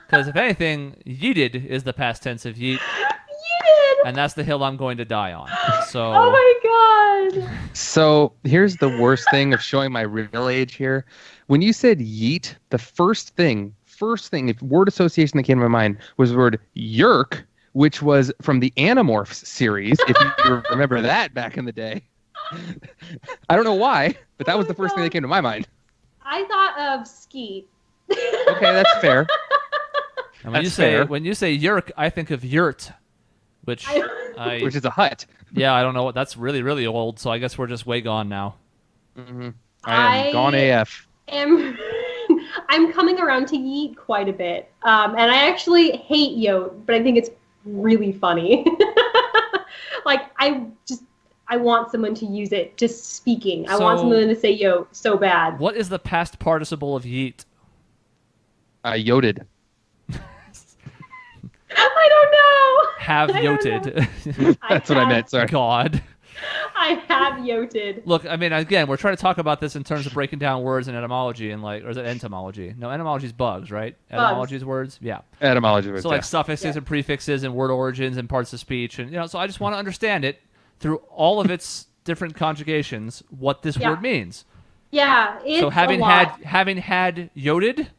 Because if anything, yeeted is the past tense of yeet,
Yeeted.
and that's the hill I'm going to die on. So
Oh my god.
So here's the worst thing of showing my real age here. When you said yeet, the first thing, if word association that came to my mind was the word yerk, which was from the Animorphs series, if you remember that back in the day. I don't know why, but that was the first thing that came to my mind.
I thought of skeet.
Okay, that's fair.
and when
That's fair.
you say yerk, I think of yurt, which
Which is a hut.
yeah, I don't know what that's really old. So I guess we're just way gone now.
Mm-hmm. I am gone AF.
I'm coming around to yeet quite a bit. And I actually hate yote, but I think it's really funny. Like, I want someone to use it just speaking. I want someone to say yo so bad.
What is the past participle of yeet?
Yoted.
I don't know.
Have yoted.
That's what I meant. Sorry.
God.
I have yoted.
Look, I mean, again, we're trying to talk about this in terms of breaking down words and etymology and or is it entomology? No, entomology is bugs, right? Etymology is words. Yeah.
Etymology words.
So like suffixes and prefixes and word origins and parts of speech, and so I just want to understand it through all of its different conjugations, what this word means.
Yeah. It's
so having
a lot.
had yoted.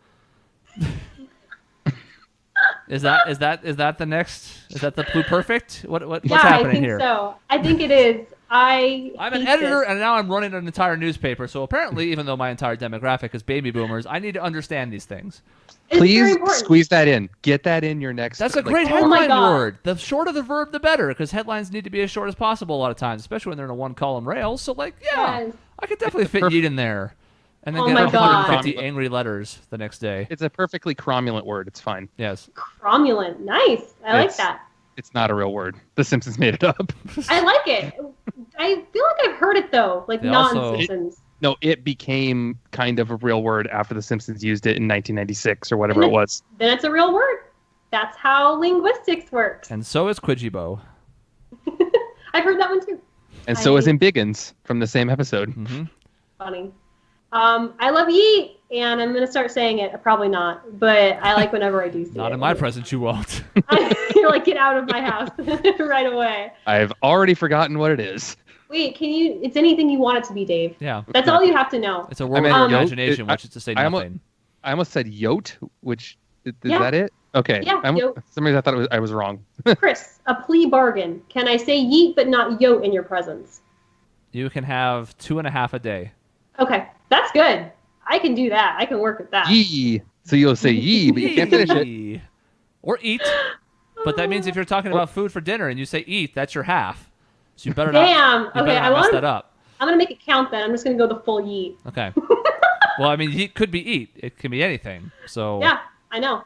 Is that the next? Is that the pluperfect? What's happening here?
I think so. I think it is.
I'm an editor, and now I'm running an entire newspaper. So apparently, even though my entire demographic is baby boomers, I need to understand these things.
Please squeeze that in. Get that in your next.
That's a great headline word. The shorter the verb, the better, because headlines need to be as short as possible a lot of times, especially when they're in a one-column rail. So, I could definitely fit yeet in there. And then get 150 angry letters the next day.
It's a perfectly cromulent word. It's fine.
Yes.
Cromulent. Nice. I like that.
It's not a real word. The Simpsons made it up.
I like it. I feel like I've heard it, though. Like, non-Simpsons.
No, it became kind of a real word after The Simpsons used it in 1996 or whatever it was.
Then it's a real word. That's how linguistics works.
And so is Quidjibo.
I've heard that one, too.
And so is Embiggens from the same episode.
Mm-hmm.
Funny. I love yeet, and I'm going to start saying it. Probably not, but I like whenever I do say it.
Not in my presence, you won't.
You're like, get out of my house right away.
I've already forgotten what it is.
Wait, it's anything you want it to be, Dave.
Yeah.
That's all you have to know.
It's a word of imagination, which is to say nothing.
I almost said yote, which, is that it? Okay.
Yeah,
for some reason I thought I was wrong.
Chris, a plea bargain. Can I say yeet but not yote in your presence?
You can have 2.5 a day.
Okay, that's good. I can do that. I can work with that.
Yee. So you'll say yee, but you can't finish it.
Or eat. But that means if you're talking about food for dinner and you say eat, that's your half. So you better not mess that up.
I'm going to make it count then. I'm just going to go the full yeet.
Okay. Well, I mean, yeet could be eat. It can be anything. So
yeah, I know.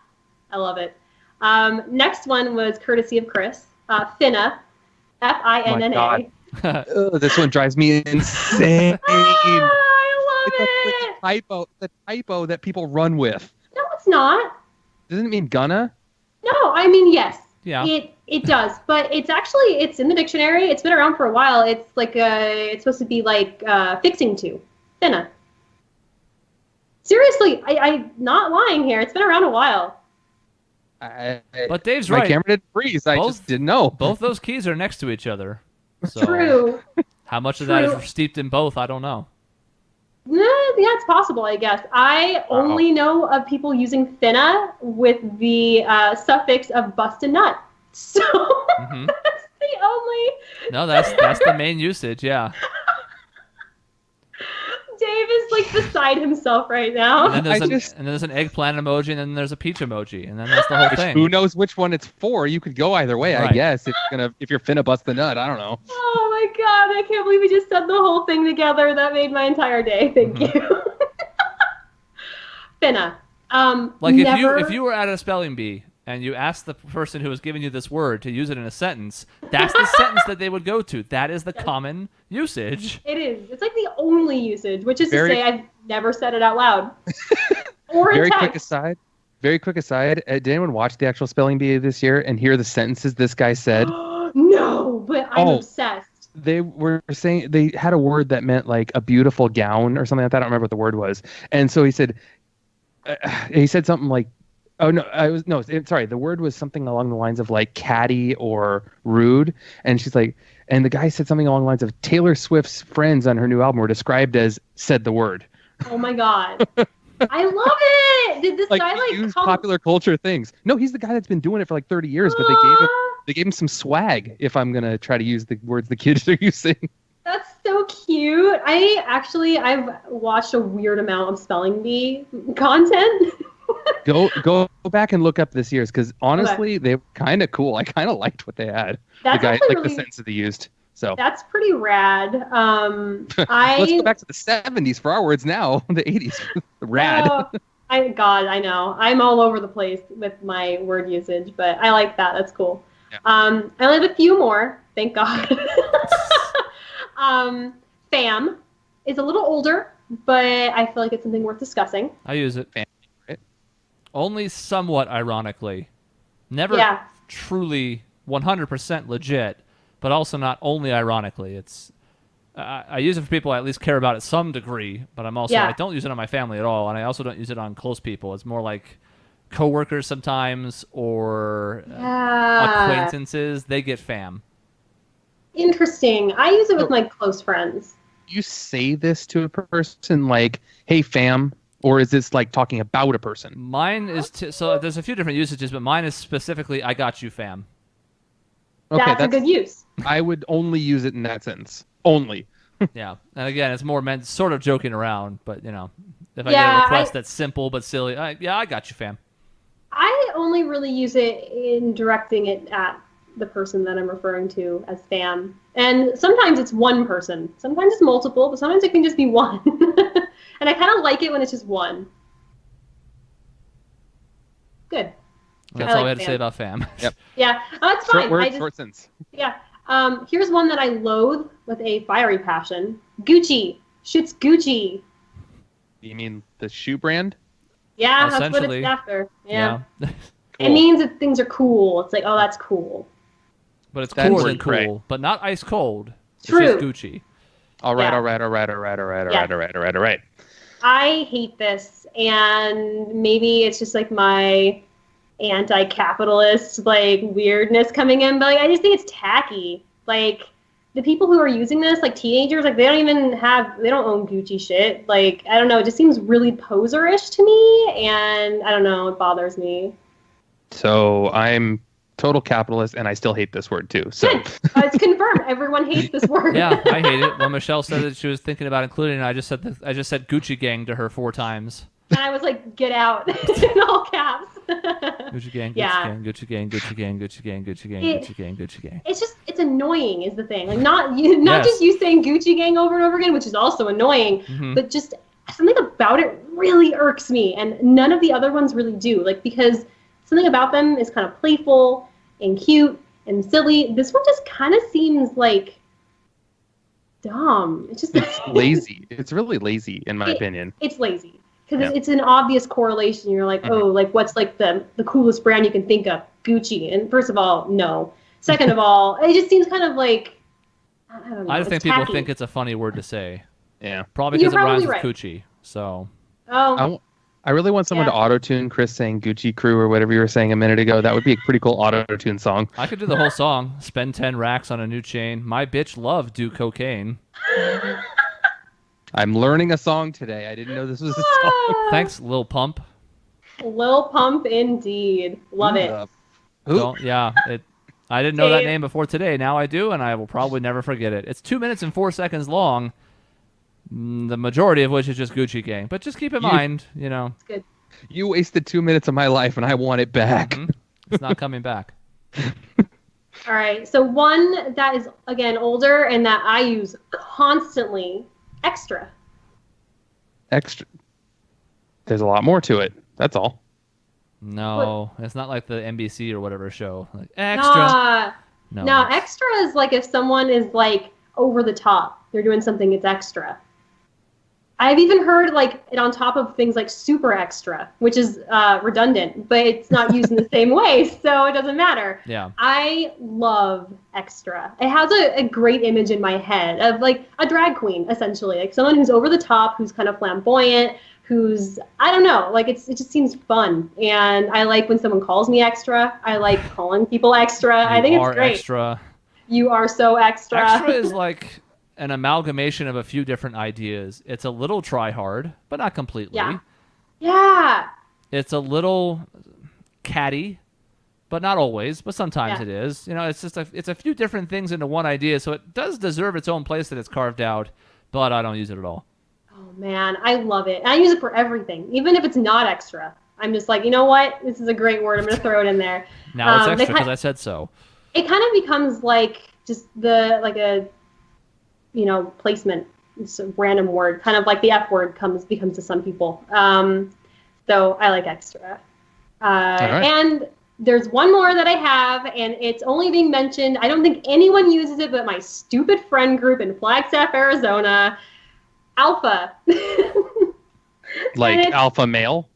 I love it. Next one was courtesy of Chris. Finna. Finna.
This one drives me insane.
I love
it's the typo that people run with.
No, it's not.
Doesn't it mean gonna?
No, I mean yes.
Yeah.
It does, but it's in the dictionary. It's been around for a while. It's like it's supposed to be like fixing to. Finna. Seriously, I'm not lying here. It's been around a while.
But Dave's right.
My camera didn't freeze. I just didn't know.
Both those keys are next to each other. So
True.
How much of that is steeped in both, I don't know.
Yeah, it's possible, I guess. I only know of people using finna with the suffix of bust a nut. So that's the only...
No, that's the main usage, yeah.
Dave is like beside himself right now.
And then there's an eggplant emoji, and then there's a peach emoji, and then that's the whole thing.
Who knows which one it's for? You could go either way, right. I guess. If you're finna bust the nut, I don't know.
Oh my god! I can't believe we just said the whole thing together. That made my entire day. Thank you. Finna.
If you were at a spelling bee and you asked the person who was giving you this word to use it in a sentence, that's the sentence that they would go to. That is the common usage.
It is. It's like the only usage, which is to say I've never said it out loud. Or in text.
Very quick aside. Did anyone watch the actual spelling bee this year and hear the sentences this guy said?
No, but I'm obsessed.
They were saying they had a word that meant like a beautiful gown or something like that. I don't remember what the word was. And so he said something like, the word was something along the lines of like catty or rude. And she's like, and the guy said something along the lines of Taylor Swift's friends on her new album were described as said the word.
Oh my God. I love it. Did this guy
use popular culture things? No, he's the guy that's been doing it for like 30 years, but they gave him some swag if I'm going to try to use the words the kids are using.
That's so cute. I've watched a weird amount of spelling bee content.
Go back and look up this year's because honestly, they were kind of cool. I kind of liked what they had.
That's
the sense that they used. So
that's pretty rad.
Let's go back to the 70s for our words now. The 80s, rad.
I know. I'm all over the place with my word usage, but I like that. That's cool.
Yeah.
I only have a few more, thank God. Fam is a little older, but I feel like it's something worth discussing.
I use it.
Right?
Only somewhat ironically. Never
Yeah.
truly 100% legit, but also not only ironically. It's I use it for people I at least care about at some degree, but I don't use it on my family at all, and I also don't use it on close people. It's more like coworkers sometimes or acquaintances. They get fam.
Interesting. I use it with my close friends.
You say this to a person like, "Hey, fam," or is this like talking about a person?
Mine is so there's a few different usages, but mine is specifically "I got you, fam."
Okay,
That's a good use.
I would only use it in that sense. Only.
Yeah, and again, it's more meant sort of joking around, but if I get a request that's simple but silly, I got you, fam.
I only really use it in directing it at the person that I'm referring to as fam. And sometimes it's one person. Sometimes it's multiple, but sometimes it can just be one. And I kind of like it when it's just one. Good.
That's all we had to say about fam.
Yep.
Yeah, that's fine.
Short word, short sentence.
Yeah. Here's one that I loathe with a fiery passion. Gucci. Shit's Gucci.
You mean the shoe brand?
Yeah, that's what
Essentially.
it's after. Yeah.
Cool.
It means that things are cool. It's like, oh, that's cool.
But it's
That's
cooler than
right.
cool, but not ice cold.
True.
It's just Gucci.
All right,
Yeah.
all right, all right, all right, all right, all right, all right, all right, all right.
I hate this, and maybe it's just like my anti-capitalist like weirdness coming in, but like, I just think it's tacky. Like the people who are using this, like teenagers, like they don't own Gucci shit. Like I don't know, it just seems really poserish to me, and I don't know, it bothers me.
So I'm total capitalist, and I still hate this word too. So
Good. It's confirmed. Everyone hates this word.
Yeah, I hate it. When Michelle said that she was thinking about including it, I just said Gucci gang to her 4 times.
And I was like, get out in all caps.
Gucci gang, Gucci gang, Gucci gang, Gucci gang, Gucci gang, Gucci gang, Gucci gang, Gucci gang.
It's annoying is the thing. Like not just you saying Gucci gang over and over again, which is also annoying, but just something about it really irks me, and none of the other ones really do. Like because something about them is kind of playful and cute and silly. This one just kind of seems like dumb. It's
lazy. It's really lazy in my opinion.
It's lazy. Because it's an obvious correlation. You're like, oh, like what's like the coolest brand you can think of? Gucci. And first of all, no. Second of all, it just seems kind of like, I don't know.
I just think people think it's a funny word to say.
Yeah.
Probably because it rhymes
right.
with coochie. So.
Oh.
I really want someone to auto-tune Chris saying Gucci Crew or whatever you were saying a minute ago. That would be a pretty cool auto-tune song.
I could do the whole song. Spend 10 racks on a new chain. My bitch love do cocaine.
I'm learning a song today. I didn't know this was a song.
Thanks, Lil Pump.
Lil Pump, indeed. Love it.
I didn't know that name before today. Now I do, and I will probably never forget it. It's 2 minutes and 4 seconds long. The majority of which is just Gucci gang. But just keep in mind,
It's good.
You wasted 2 minutes of my life, and I want it back.
Mm-hmm. It's not coming back.
All right. So one that is, again, older and that I use constantly, extra.
Extra. There's a lot more to it. That's all.
No, it's not like the NBC or whatever show. Like, extra.
No, extra is like if someone is like over the top. They're doing something that's extra. I've even heard like it on top of things like super extra, which is redundant, but it's not used in the same way, so it doesn't matter.
Yeah.
I love extra. It has a great image in my head of like a drag queen, essentially, like someone who's over the top, who's kind of flamboyant, who's, I don't know, like it just seems fun. And I like when someone calls me extra. I like calling people extra. I think it's great.
Extra.
You are so extra.
Extra is like an amalgamation of a few different ideas. It's a little try hard, but not completely.
Yeah.
It's a little catty, but not always, but sometimes it is. It's just it's a few different things into one idea, so it does deserve its own place that it's carved out, but I don't use it at all.
Oh man, I love it. And I use it for everything, even if it's not extra. I'm just like, you know what? This is a great word. I'm going to throw it in there.
Now it's extra because I said so.
It kind of becomes like just placement. It's a random word, kind of like the F word becomes to some people. So I like extra.
Right.
And there's one more that I have, and it's only being mentioned. I don't think anyone uses it but my stupid friend group in Flagstaff, Arizona. Alpha.
Like alpha male?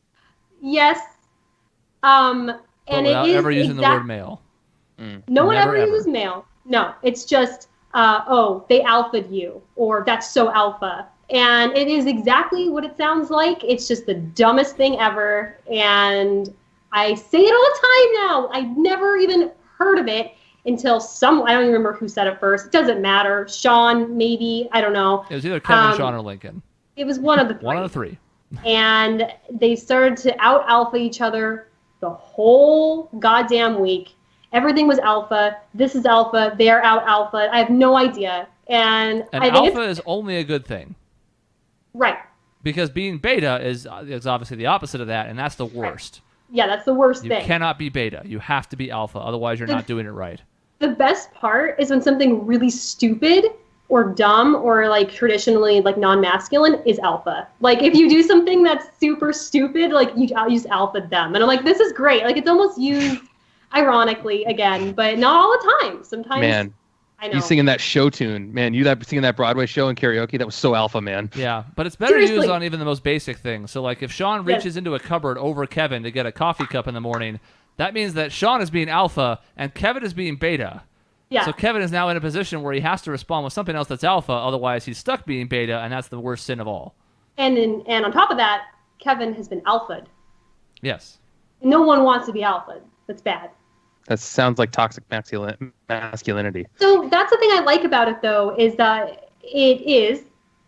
Yes.
But
And
without
it is
ever using the word male.
No one
Never,
ever uses male. No, it's just, oh, they alphaed you, or that's so alpha. And it is exactly what it sounds like. It's just the dumbest thing ever. And I say it all the time now. I never even heard of it until I don't even remember who said it first. It doesn't matter. Sean, maybe. I don't know.
It was either Kevin, Sean, or Lincoln.
It was one of the three.
One of the three.
And they started to out-alpha each other the whole goddamn week. Everything was alpha. This is alpha. They're out-alpha. I have no idea. And I think
alpha is only a good thing.
Right.
Because being beta is obviously the opposite of that, and that's the worst.
Yeah, that's the worst
You
thing.
cannot be beta. You have to be alpha. Otherwise, you're not doing it right.
The best part is when something really stupid or dumb or like traditionally like non-masculine is alpha. Like if you do something that's super stupid, like you use alpha them. And I'm like, this is great. Like it's almost used ironically again, but not all the time. Sometimes.
Man.
I know.
You singing that show tune, man. Singing that Broadway show in karaoke, that was so alpha, man.
Yeah, but it's better
Seriously.
used on even the most basic things. So, like, if Sean reaches into a cupboard over Kevin to get a coffee cup in the morning, that means that Sean is being alpha and Kevin is being beta.
Yeah.
So Kevin is now in a position where he has to respond with something else that's alpha, otherwise he's stuck being beta, and that's the worst sin of all.
And on top of that, Kevin has been alphaed.
Yes.
No one wants to be alphaed. That's bad.
That sounds like toxic masculinity.
So that's the thing I like about it, though, is that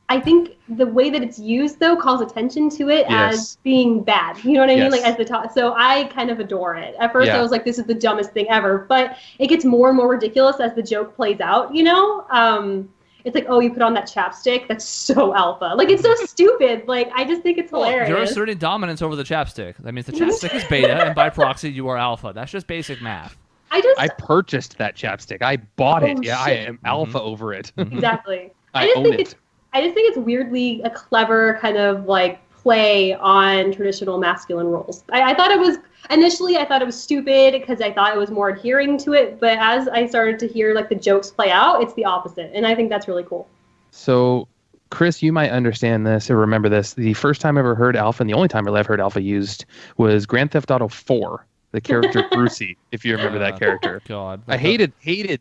I think the way that it's used, though, calls attention to it as being bad. You know what I mean? Like as the top. So I kind of adore it. At first, I was like, this is the dumbest thing ever. But it gets more and more ridiculous as the joke plays out, you know? It's like, oh, you put on that chapstick? That's so alpha. Like, it's so stupid. Like, I just think it's hilarious.
You're asserting dominance over the chapstick. That means the chapstick is beta, and by proxy, you are alpha. That's just basic math.
I purchased that chapstick. I bought it. Yeah,
Shit.
I am alpha over it.
Exactly.
I own it.
I just think it's weirdly a clever kind of like play on traditional masculine roles. I thought it was initially stupid because I thought it was more adhering to it, but as I started to hear like the jokes play out, it's the opposite, and I think that's really cool.
So, Chris, you might understand this or remember this. The first time I ever heard alpha, and the only time I ever heard alpha used, was Grand Theft Auto 4. The character Brucey, if you remember that character.
God,
I hated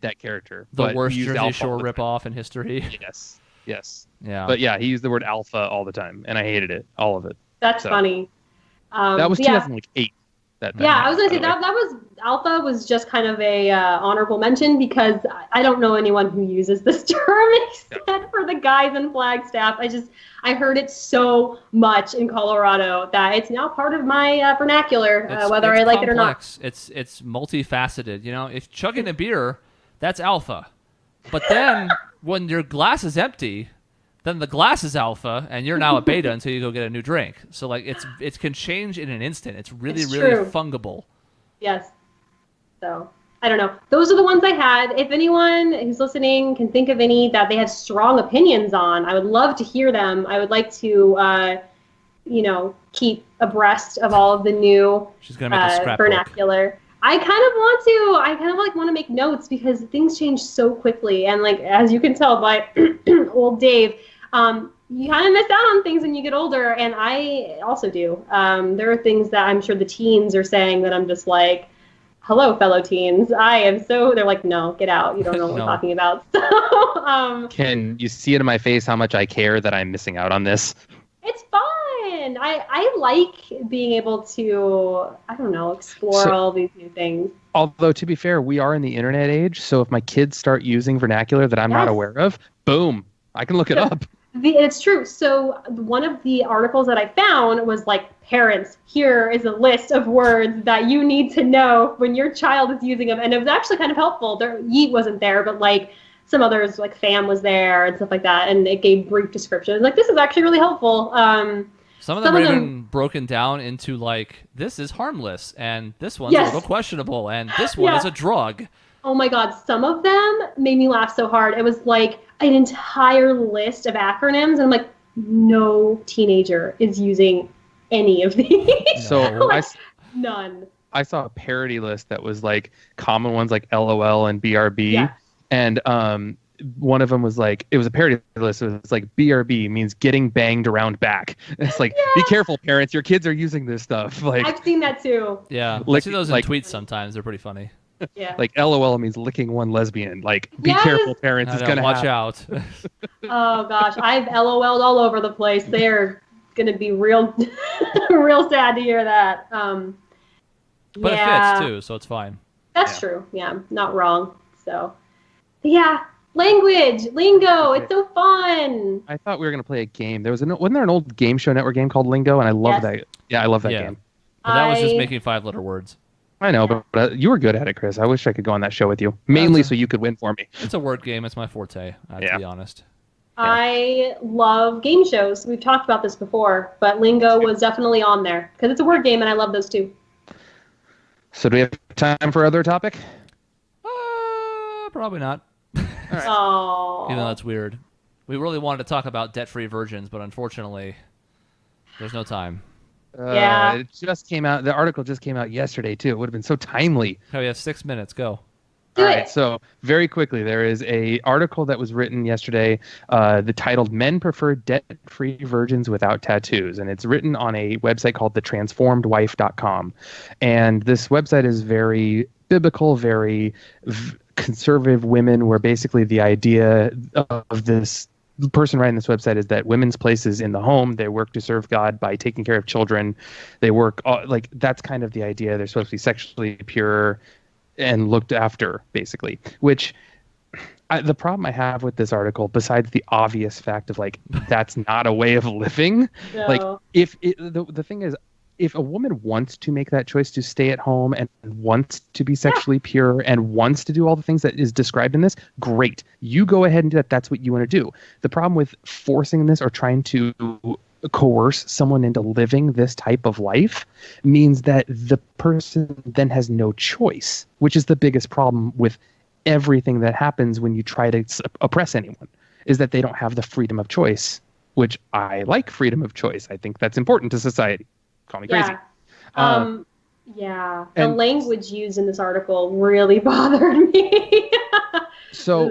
that character.
The
but
worst
he used
Jersey
alpha all
Shore
the time.
ripoff in history.
Yes.
Yeah.
But yeah, he used the word alpha all the time, and I hated it, all of it.
That's funny.
That was 2008.
I was gonna say that was alpha was just kind of a honorable mention because I don't know anyone who uses this term except for the guys in Flagstaff. I heard it so much in Colorado that it's now part of my vernacular, whether I like it or not.
It's multifaceted. You know, if chugging a beer, that's alpha. But then when your glass is empty, then the glass is alpha, and you're now a beta until you go get a new drink. So like it can change in an instant. It's really fungible.
Yes. So I don't know. Those are the ones I had. If anyone who's listening can think of any that they have strong opinions on, I would love to hear them. I would like to, keep abreast of all of the new
She's gonna make a scrapbook.
vernacular. I kind of want to make notes because things change so quickly. And like, as you can tell by old Dave, you kind of miss out on things when you get older. And I also do. There are things that I'm sure the teens are saying that I'm just like, hello, fellow teens. They're like, no, get out. You don't know what we're talking about. So,
can you see it in my face how much I care that I'm missing out on this?
It's fun. I like being able to, I don't know, explore all these new things.
Although, to be fair, we are in the internet age, so if my kids start using vernacular that I'm not aware of, boom, I can look it up.
It's true. So one of the articles that I found was like, parents, here is a list of words that you need to know when your child is using them. And it was actually kind of helpful. Yeet wasn't there, but like some others, like fam was there and stuff like that. And it gave brief descriptions. Like, this is actually really helpful.
Some of them are even broken down into like, this is harmless, and this one's a little questionable, and this one is a drug.
Oh my God, some of them made me laugh so hard. It was like an entire list of acronyms, and I'm like, no teenager is using any of these.
So
like, none.
I saw a parody list that was like common ones like LOL and BRB,
Yeah.
and one of them was like, it was a parody list. It was like BRB means getting banged around back. It's like, be careful, parents. Your kids are using this stuff. Like,
I've seen that too.
Yeah, I
Like-
see those in
like-
tweets sometimes. They're pretty funny.
Yeah.
like LOL means licking one lesbian. Like, be
Yes!
careful, parents.
I
It's
know,
gonna
watch
happen.
out.
Oh gosh, I've LOL'd all over the place. They're gonna be real, real sad to hear that.
But
yeah,
it fits too, so it's fine.
That's true. Yeah, not wrong. So, yeah, language, lingo. It's so fun.
I thought we were gonna play a game. Wasn't there an old Game Show Network game called Lingo? And I love
Yes.
that. Yeah, I love that
Yeah.
game.
But that was just
I-
making 5-letter words.
I know, but you were good at it, Chris. I wish I could go on that show with you, mainly
That's
so you could win for me.
It's a word game. It's my forte, to
Yeah.
be honest.
I love game shows. We've talked about this before, but lingo was definitely on there because it's a word game, and I love those too.
So do we have time for other topic?
Probably not.
Oh,
Even though that's weird. We really wanted to talk about debt-free virgins, but unfortunately, there's no time.
Yeah.
It just came out. The article just came out yesterday too. It would have been so timely.
Okay, we have 6 minutes. Go.
Do
All
it.
right, so very quickly, there is a article that was written yesterday, the titled "Men Prefer Debt-Free Virgins Without Tattoos," and it's written on a website called thetransformedwife.com. And this website is very biblical, very conservative women, where basically the idea of this person writing this website is that women's place is in the home. They work to serve God by taking care of children. They work like that's kind of the idea. They're supposed to be sexually pure and looked after, basically. Which the problem I have with this article, besides the obvious fact of like that's not a way of living,
No.
like if the thing is, if a woman wants to make that choice to stay at home and wants to be sexually pure and wants to do all the things that is described in this, great. You go ahead and do that. That's what you want to do. The problem with forcing this or trying to coerce someone into living this type of life means that the person then has no choice, which is the biggest problem with everything that happens when you try to oppress anyone, is that they don't have the freedom of choice, which I like freedom of choice. I think that's important to society. Call me crazy.
Yeah. Yeah. The
and-
language used in this article really bothered me.
So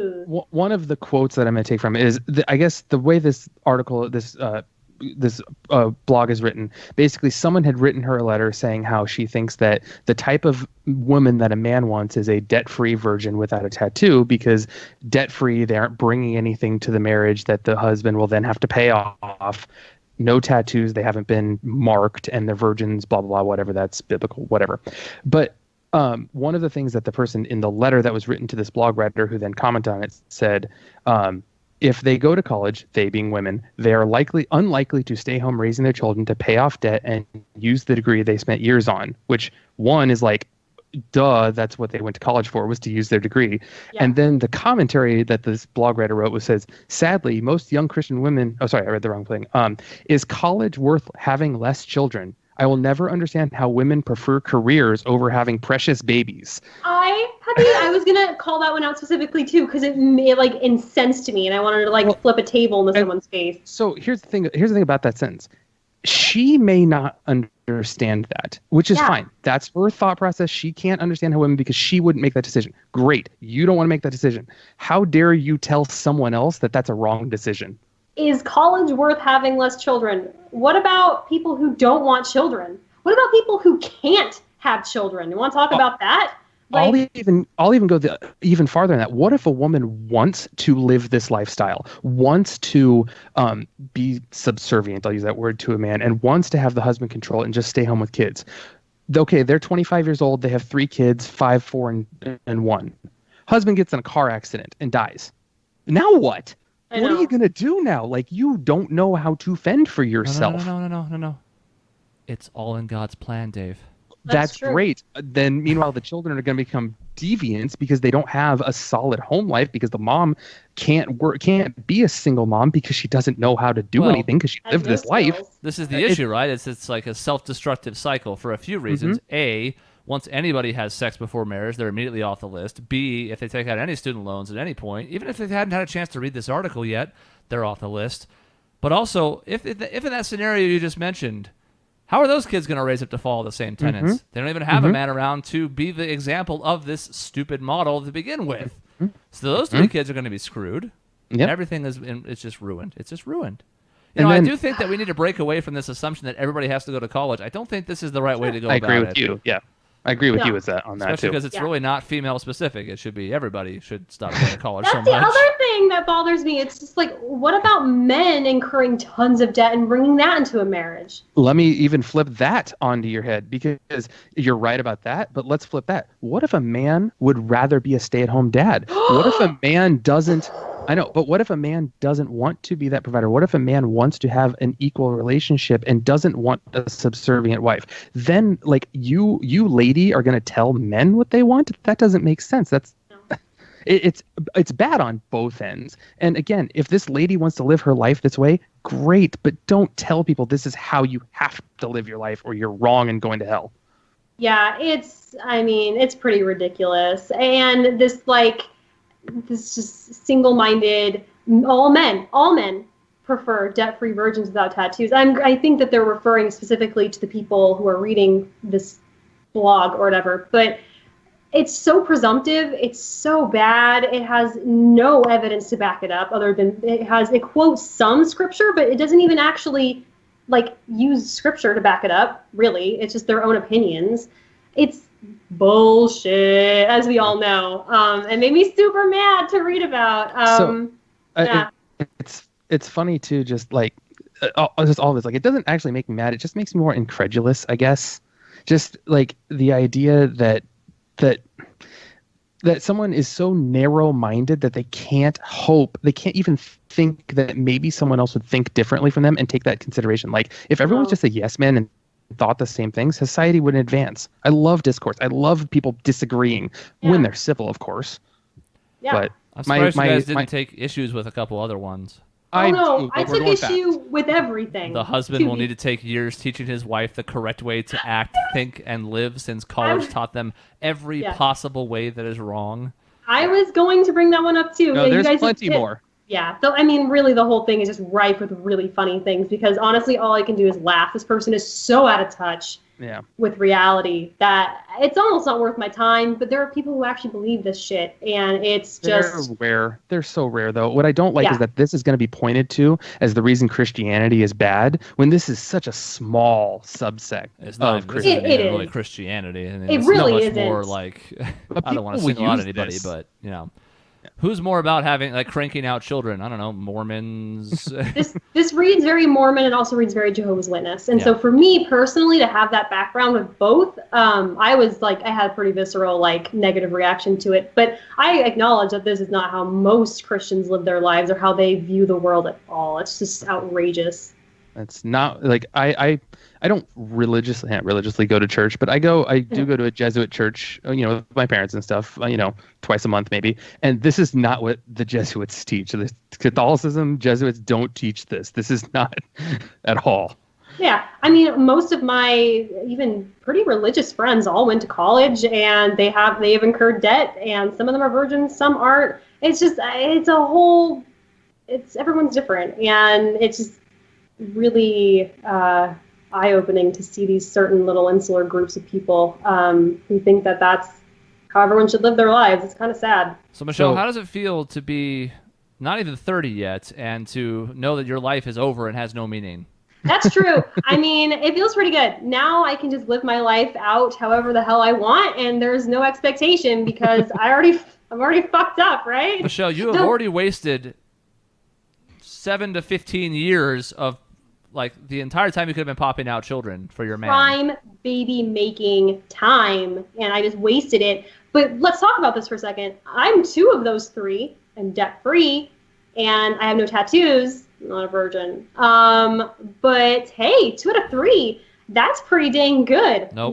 one of the quotes that I'm going to take from it is, I guess the way this article, this blog is written, basically someone had written her a letter saying how she thinks that the type of woman that a man wants is a debt-free virgin without a tattoo, because debt-free, they aren't bringing anything to the marriage that the husband will then have to pay off. No tattoos, they haven't been marked, and they're virgins, blah, blah, blah, whatever, that's biblical, whatever. But one of the things that the person in the letter that was written to this blog writer who then commented on it said, if they go to college, they being women, they are unlikely to stay home raising their children to pay off debt and use the degree they spent years on, which one is like, duh, that's what they went to college for, was to use their degree.
Yeah.
And then the commentary that this blog writer wrote says, sadly, most young Christian women, I read the wrong thing. Is college worth having less children? I will never understand how women prefer careers over having precious babies.
I was gonna call that one out specifically too because it like incensed me and I wanted to flip a table into someone's face.
So here's the thing about that sentence. She may not understand that, which is fine. That's her thought process. She can't understand how women, because she wouldn't make that decision. Great. You don't want to make that decision. How dare you tell someone else that that's a wrong decision?
Is college worth having less children? What about people who don't want children? What about people who can't have children? You want to talk about that?
I'll even go even farther than that. What if a woman wants to live this lifestyle, wants to be subservient, I'll use that word, to a man, and wants to have the husband control it and just stay home with kids? Okay, they're 25 years old. They have 3 kids, 5, 4, and 1. Husband gets in a car accident and dies. Now what? What are you going to do now? Like, you don't know how to fend for yourself.
No. It's all in God's plan, Dave.
That's
true.
great. Then, meanwhile, the children are going to become deviants because they don't have a solid home life, because the mom can't be a single mom because she doesn't know how to do anything because she lived this life.
This is the issue, right? It's like a self-destructive cycle for a few reasons. A, once anybody has sex before marriage, they're immediately off the list. B, if they take out any student loans at any point, even if they hadn't had a chance to read this article yet, they're off the list. But also, if in that scenario you just mentioned, How are those kids going to raise up to follow the same tenets? They don't even have a man around to be the example of this stupid model to begin with. So those three kids are going to be screwed.
Yep.
Everything it's just ruined. It's just ruined. You know, I do think that we need to break away from this assumption that everybody has to go to college. I don't think this is the right way to go about it.
I agree with you. Yeah. I agree with you with that on that
Especially
too.
because it's really not female specific. It should be everybody should stop going to college so
That's
much.
the other thing that bothers me. It's just like, what about men incurring tons of debt and bringing that into a marriage?
Let me even flip that onto your head, because you're right about that, but let's flip that. What if a man would rather be a stay-at-home dad? What if a man doesn't I know, but what if a man doesn't want to be that provider? What if a man wants to have an equal relationship and doesn't want a subservient wife? Then, like, you lady are going to tell men what they want? That doesn't make sense. That's it's bad on both ends. And again, if this lady wants to live her life this way, great, but don't tell people this is how you have to live your life or you're wrong and going to hell.
Yeah, it's pretty ridiculous. And this just single-minded, all men prefer debt-free virgins without tattoos. I think that they're referring specifically to the people who are reading this blog or whatever, but it's so presumptive, it's so bad, it has no evidence to back it up other than it quotes some scripture, but it doesn't even actually use scripture to back it up, really. It's just their own opinions. It's bullshit, as we all know. It made me super mad to read about.
It's funny too, just all this. It doesn't actually make me mad. It just makes me more incredulous, I guess. Just the idea that someone is so narrow-minded that they can't even think that maybe someone else would think differently from them and take that consideration. If everyone's just a yes man and thought the same thing, society wouldn't advance. I love discourse. I love people disagreeing when they're civil, of course.
Yeah.
But
I'm surprised you guys didn't take issues with a couple other ones.
I took issue with everything.
The husband will need to take years teaching his wife the correct way to act, think, and live, since college taught them every possible way that is wrong.
I was going to bring that one up too.
No, there's plenty more.
Yeah, so really the whole thing is just rife with really funny things, because honestly all I can do is laugh. This person is so out of touch with reality that it's almost not worth my time, but there are people who actually believe this shit, and they're
rare. They're so rare, though. What I don't like is that this is going to be pointed to as the reason Christianity is bad, when this is such a small subsect of Christianity.
It is really Christianity. And
it really
isn't. More I don't want to single out anybody, but who's more about having cranking out children? I don't know, Mormons.
This reads very Mormon and also reads very Jehovah's Witness. And so for me personally to have that background with both, I had a pretty visceral negative reaction to it. But I acknowledge that this is not how most Christians live their lives or how they view the world at all. It's just outrageous.
It's not I don't religiously go to church, but I do go to a Jesuit church, with my parents and stuff, twice a month maybe. And this is not what the Jesuits teach. The Catholicism, Jesuits don't teach this. This is not at all.
Yeah. Most of my even pretty religious friends all went to college, and they have incurred debt, and some of them are virgins, some aren't. It's just, everyone's different. And it's just really eye-opening to see these certain little insular groups of people who think that that's how everyone should live their lives. It's kind of sad.
So, Michelle, how does it feel to be not even 30 yet and to know that your life is over and has no meaning?
That's true. It feels pretty good. Now I can just live my life out however the hell I want, and there's no expectation because I'm already fucked up, right?
Michelle, you have already wasted 7 to 15 years of the entire time you could have been popping out children for your man.
Prime baby making time, and I just wasted it. But let's talk about this for a second. I'm 2 of those 3. I'm debt free, and I have no tattoos. I'm not a virgin. But hey, 2 out of 3. That's pretty dang good.
Nope.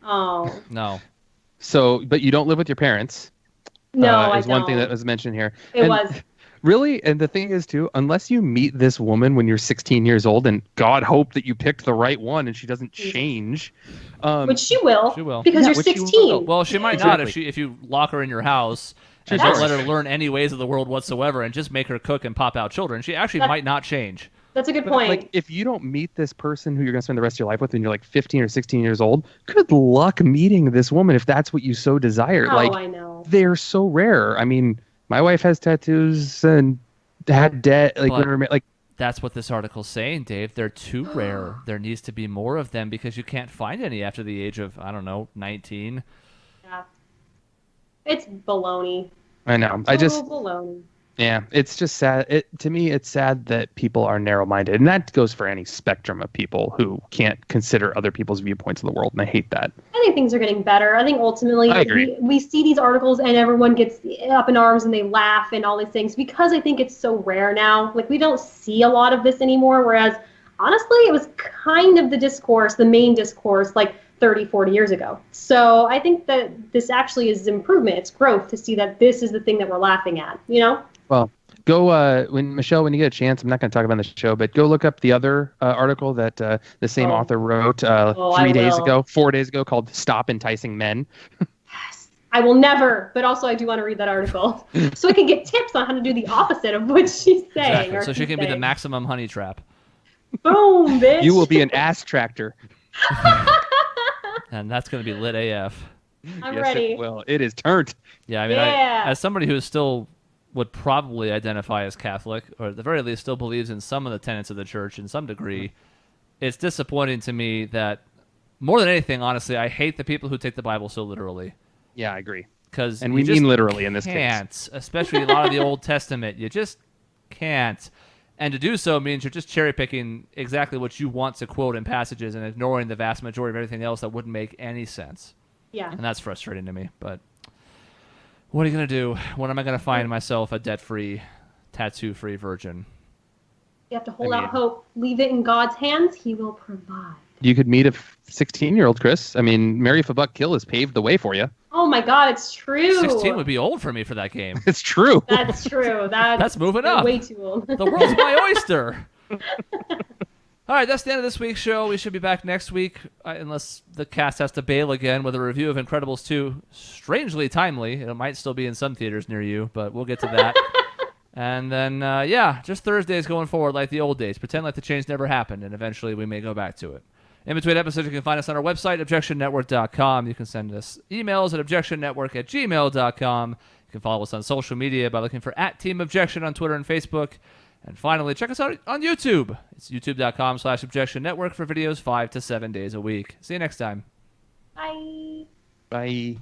No.
So, but you don't live with your parents.
No, I
is
don't.
one thing that was mentioned here.
It was.
Really, and the thing is, too, unless you meet this woman when you're 16 years old, and God hope that you picked the right one and she doesn't change.
Which she will.
She will.
Because you're 16.
Well, she might not if you lock her in your house and don't let her learn any ways of the world whatsoever and just make her cook and pop out children. She actually might not change.
That's a good
But,
point.
like, if you don't meet this person who you're going to spend the rest of your life with when you're like 15 or 16 years old, good luck meeting this woman if that's what you so desire.
Oh,
Like,
I know.
they're so rare. I mean, my wife has tattoos and had debt. Like,
But-
when like,
That's what this article's saying, Dave. They're too rare. There needs to be more of them because you can't find any after the age of, I don't know, 19.
Yeah. It's baloney.
I know. I just,
Baloney.
yeah, it's just sad. To me, it's sad that people are narrow-minded, and that goes for any spectrum of people who can't consider other people's viewpoints of the world, and I hate that.
I think things are getting better. I think ultimately
I agree.
we see these articles and everyone gets up in arms and they laugh and all these things because I think it's so rare now. Like, we don't see a lot of this anymore, whereas honestly, it was kind of the discourse, the main discourse, like 30, 40 years ago. So I think that this actually is improvement. It's growth to see that this is the thing that we're laughing at, you know?
Well, go when you get a chance. I'm not going to talk about it on the show, but go look up the other article that the same author wrote
I
4 days ago, called "Stop Enticing Men."
I will never, but also I do want to read that article so I can get tips on how to do the opposite of what she's saying.
Exactly.
Or
So she
he's
can be the
saying.
maximum honey trap.
Boom, bitch.
You will be an ass tractor.
And that's going to be lit AF.
I'm
Yes,
ready.
it will. It is turned.
Yeah, I mean,
Yeah.
as somebody who still would probably identify as Catholic, or at the very least still believes in some of the tenets of the church in some degree, it's disappointing to me that, more than anything, honestly, I hate the people who take the Bible so literally.
Yeah, I agree.
Because
And we mean literally in this
can't,
case.
especially a lot of the Old Testament. You just can't. And to do so means you're just cherry picking exactly what you want to quote in passages and ignoring the vast majority of everything else that wouldn't make any sense.
Yeah.
And that's frustrating to me. But what are you going to do? When am I going to find myself a debt-free, tattoo-free virgin?
You have to hold
I
out
mean-
hope. Leave it in God's hands. He will provide.
You could meet a 16-year-old, Chris. I mean, Marry for Buck Kill has paved the way for you.
Oh my God, it's true.
16 would be old for me for that game.
It's true.
That's true.
That's moving up.
Way too old.
The world's my oyster. All right, that's the end of this week's show. We should be back next week, unless the cast has to bail again, with a review of Incredibles 2. Strangely timely. It might still be in some theaters near you, but we'll get to that. And then, just Thursdays going forward like the old days. Pretend like the change never happened, and eventually we may go back to it. In between episodes, you can find us on our website, objectionnetwork.com. You can send us emails at objectionnetwork@gmail.com. You can follow us on social media by looking for @TeamObjection on Twitter and Facebook. And finally, check us out on YouTube. It's youtube.com/objectionnetwork for videos 5 to 7 days a week. See you next time.
Bye.
Bye.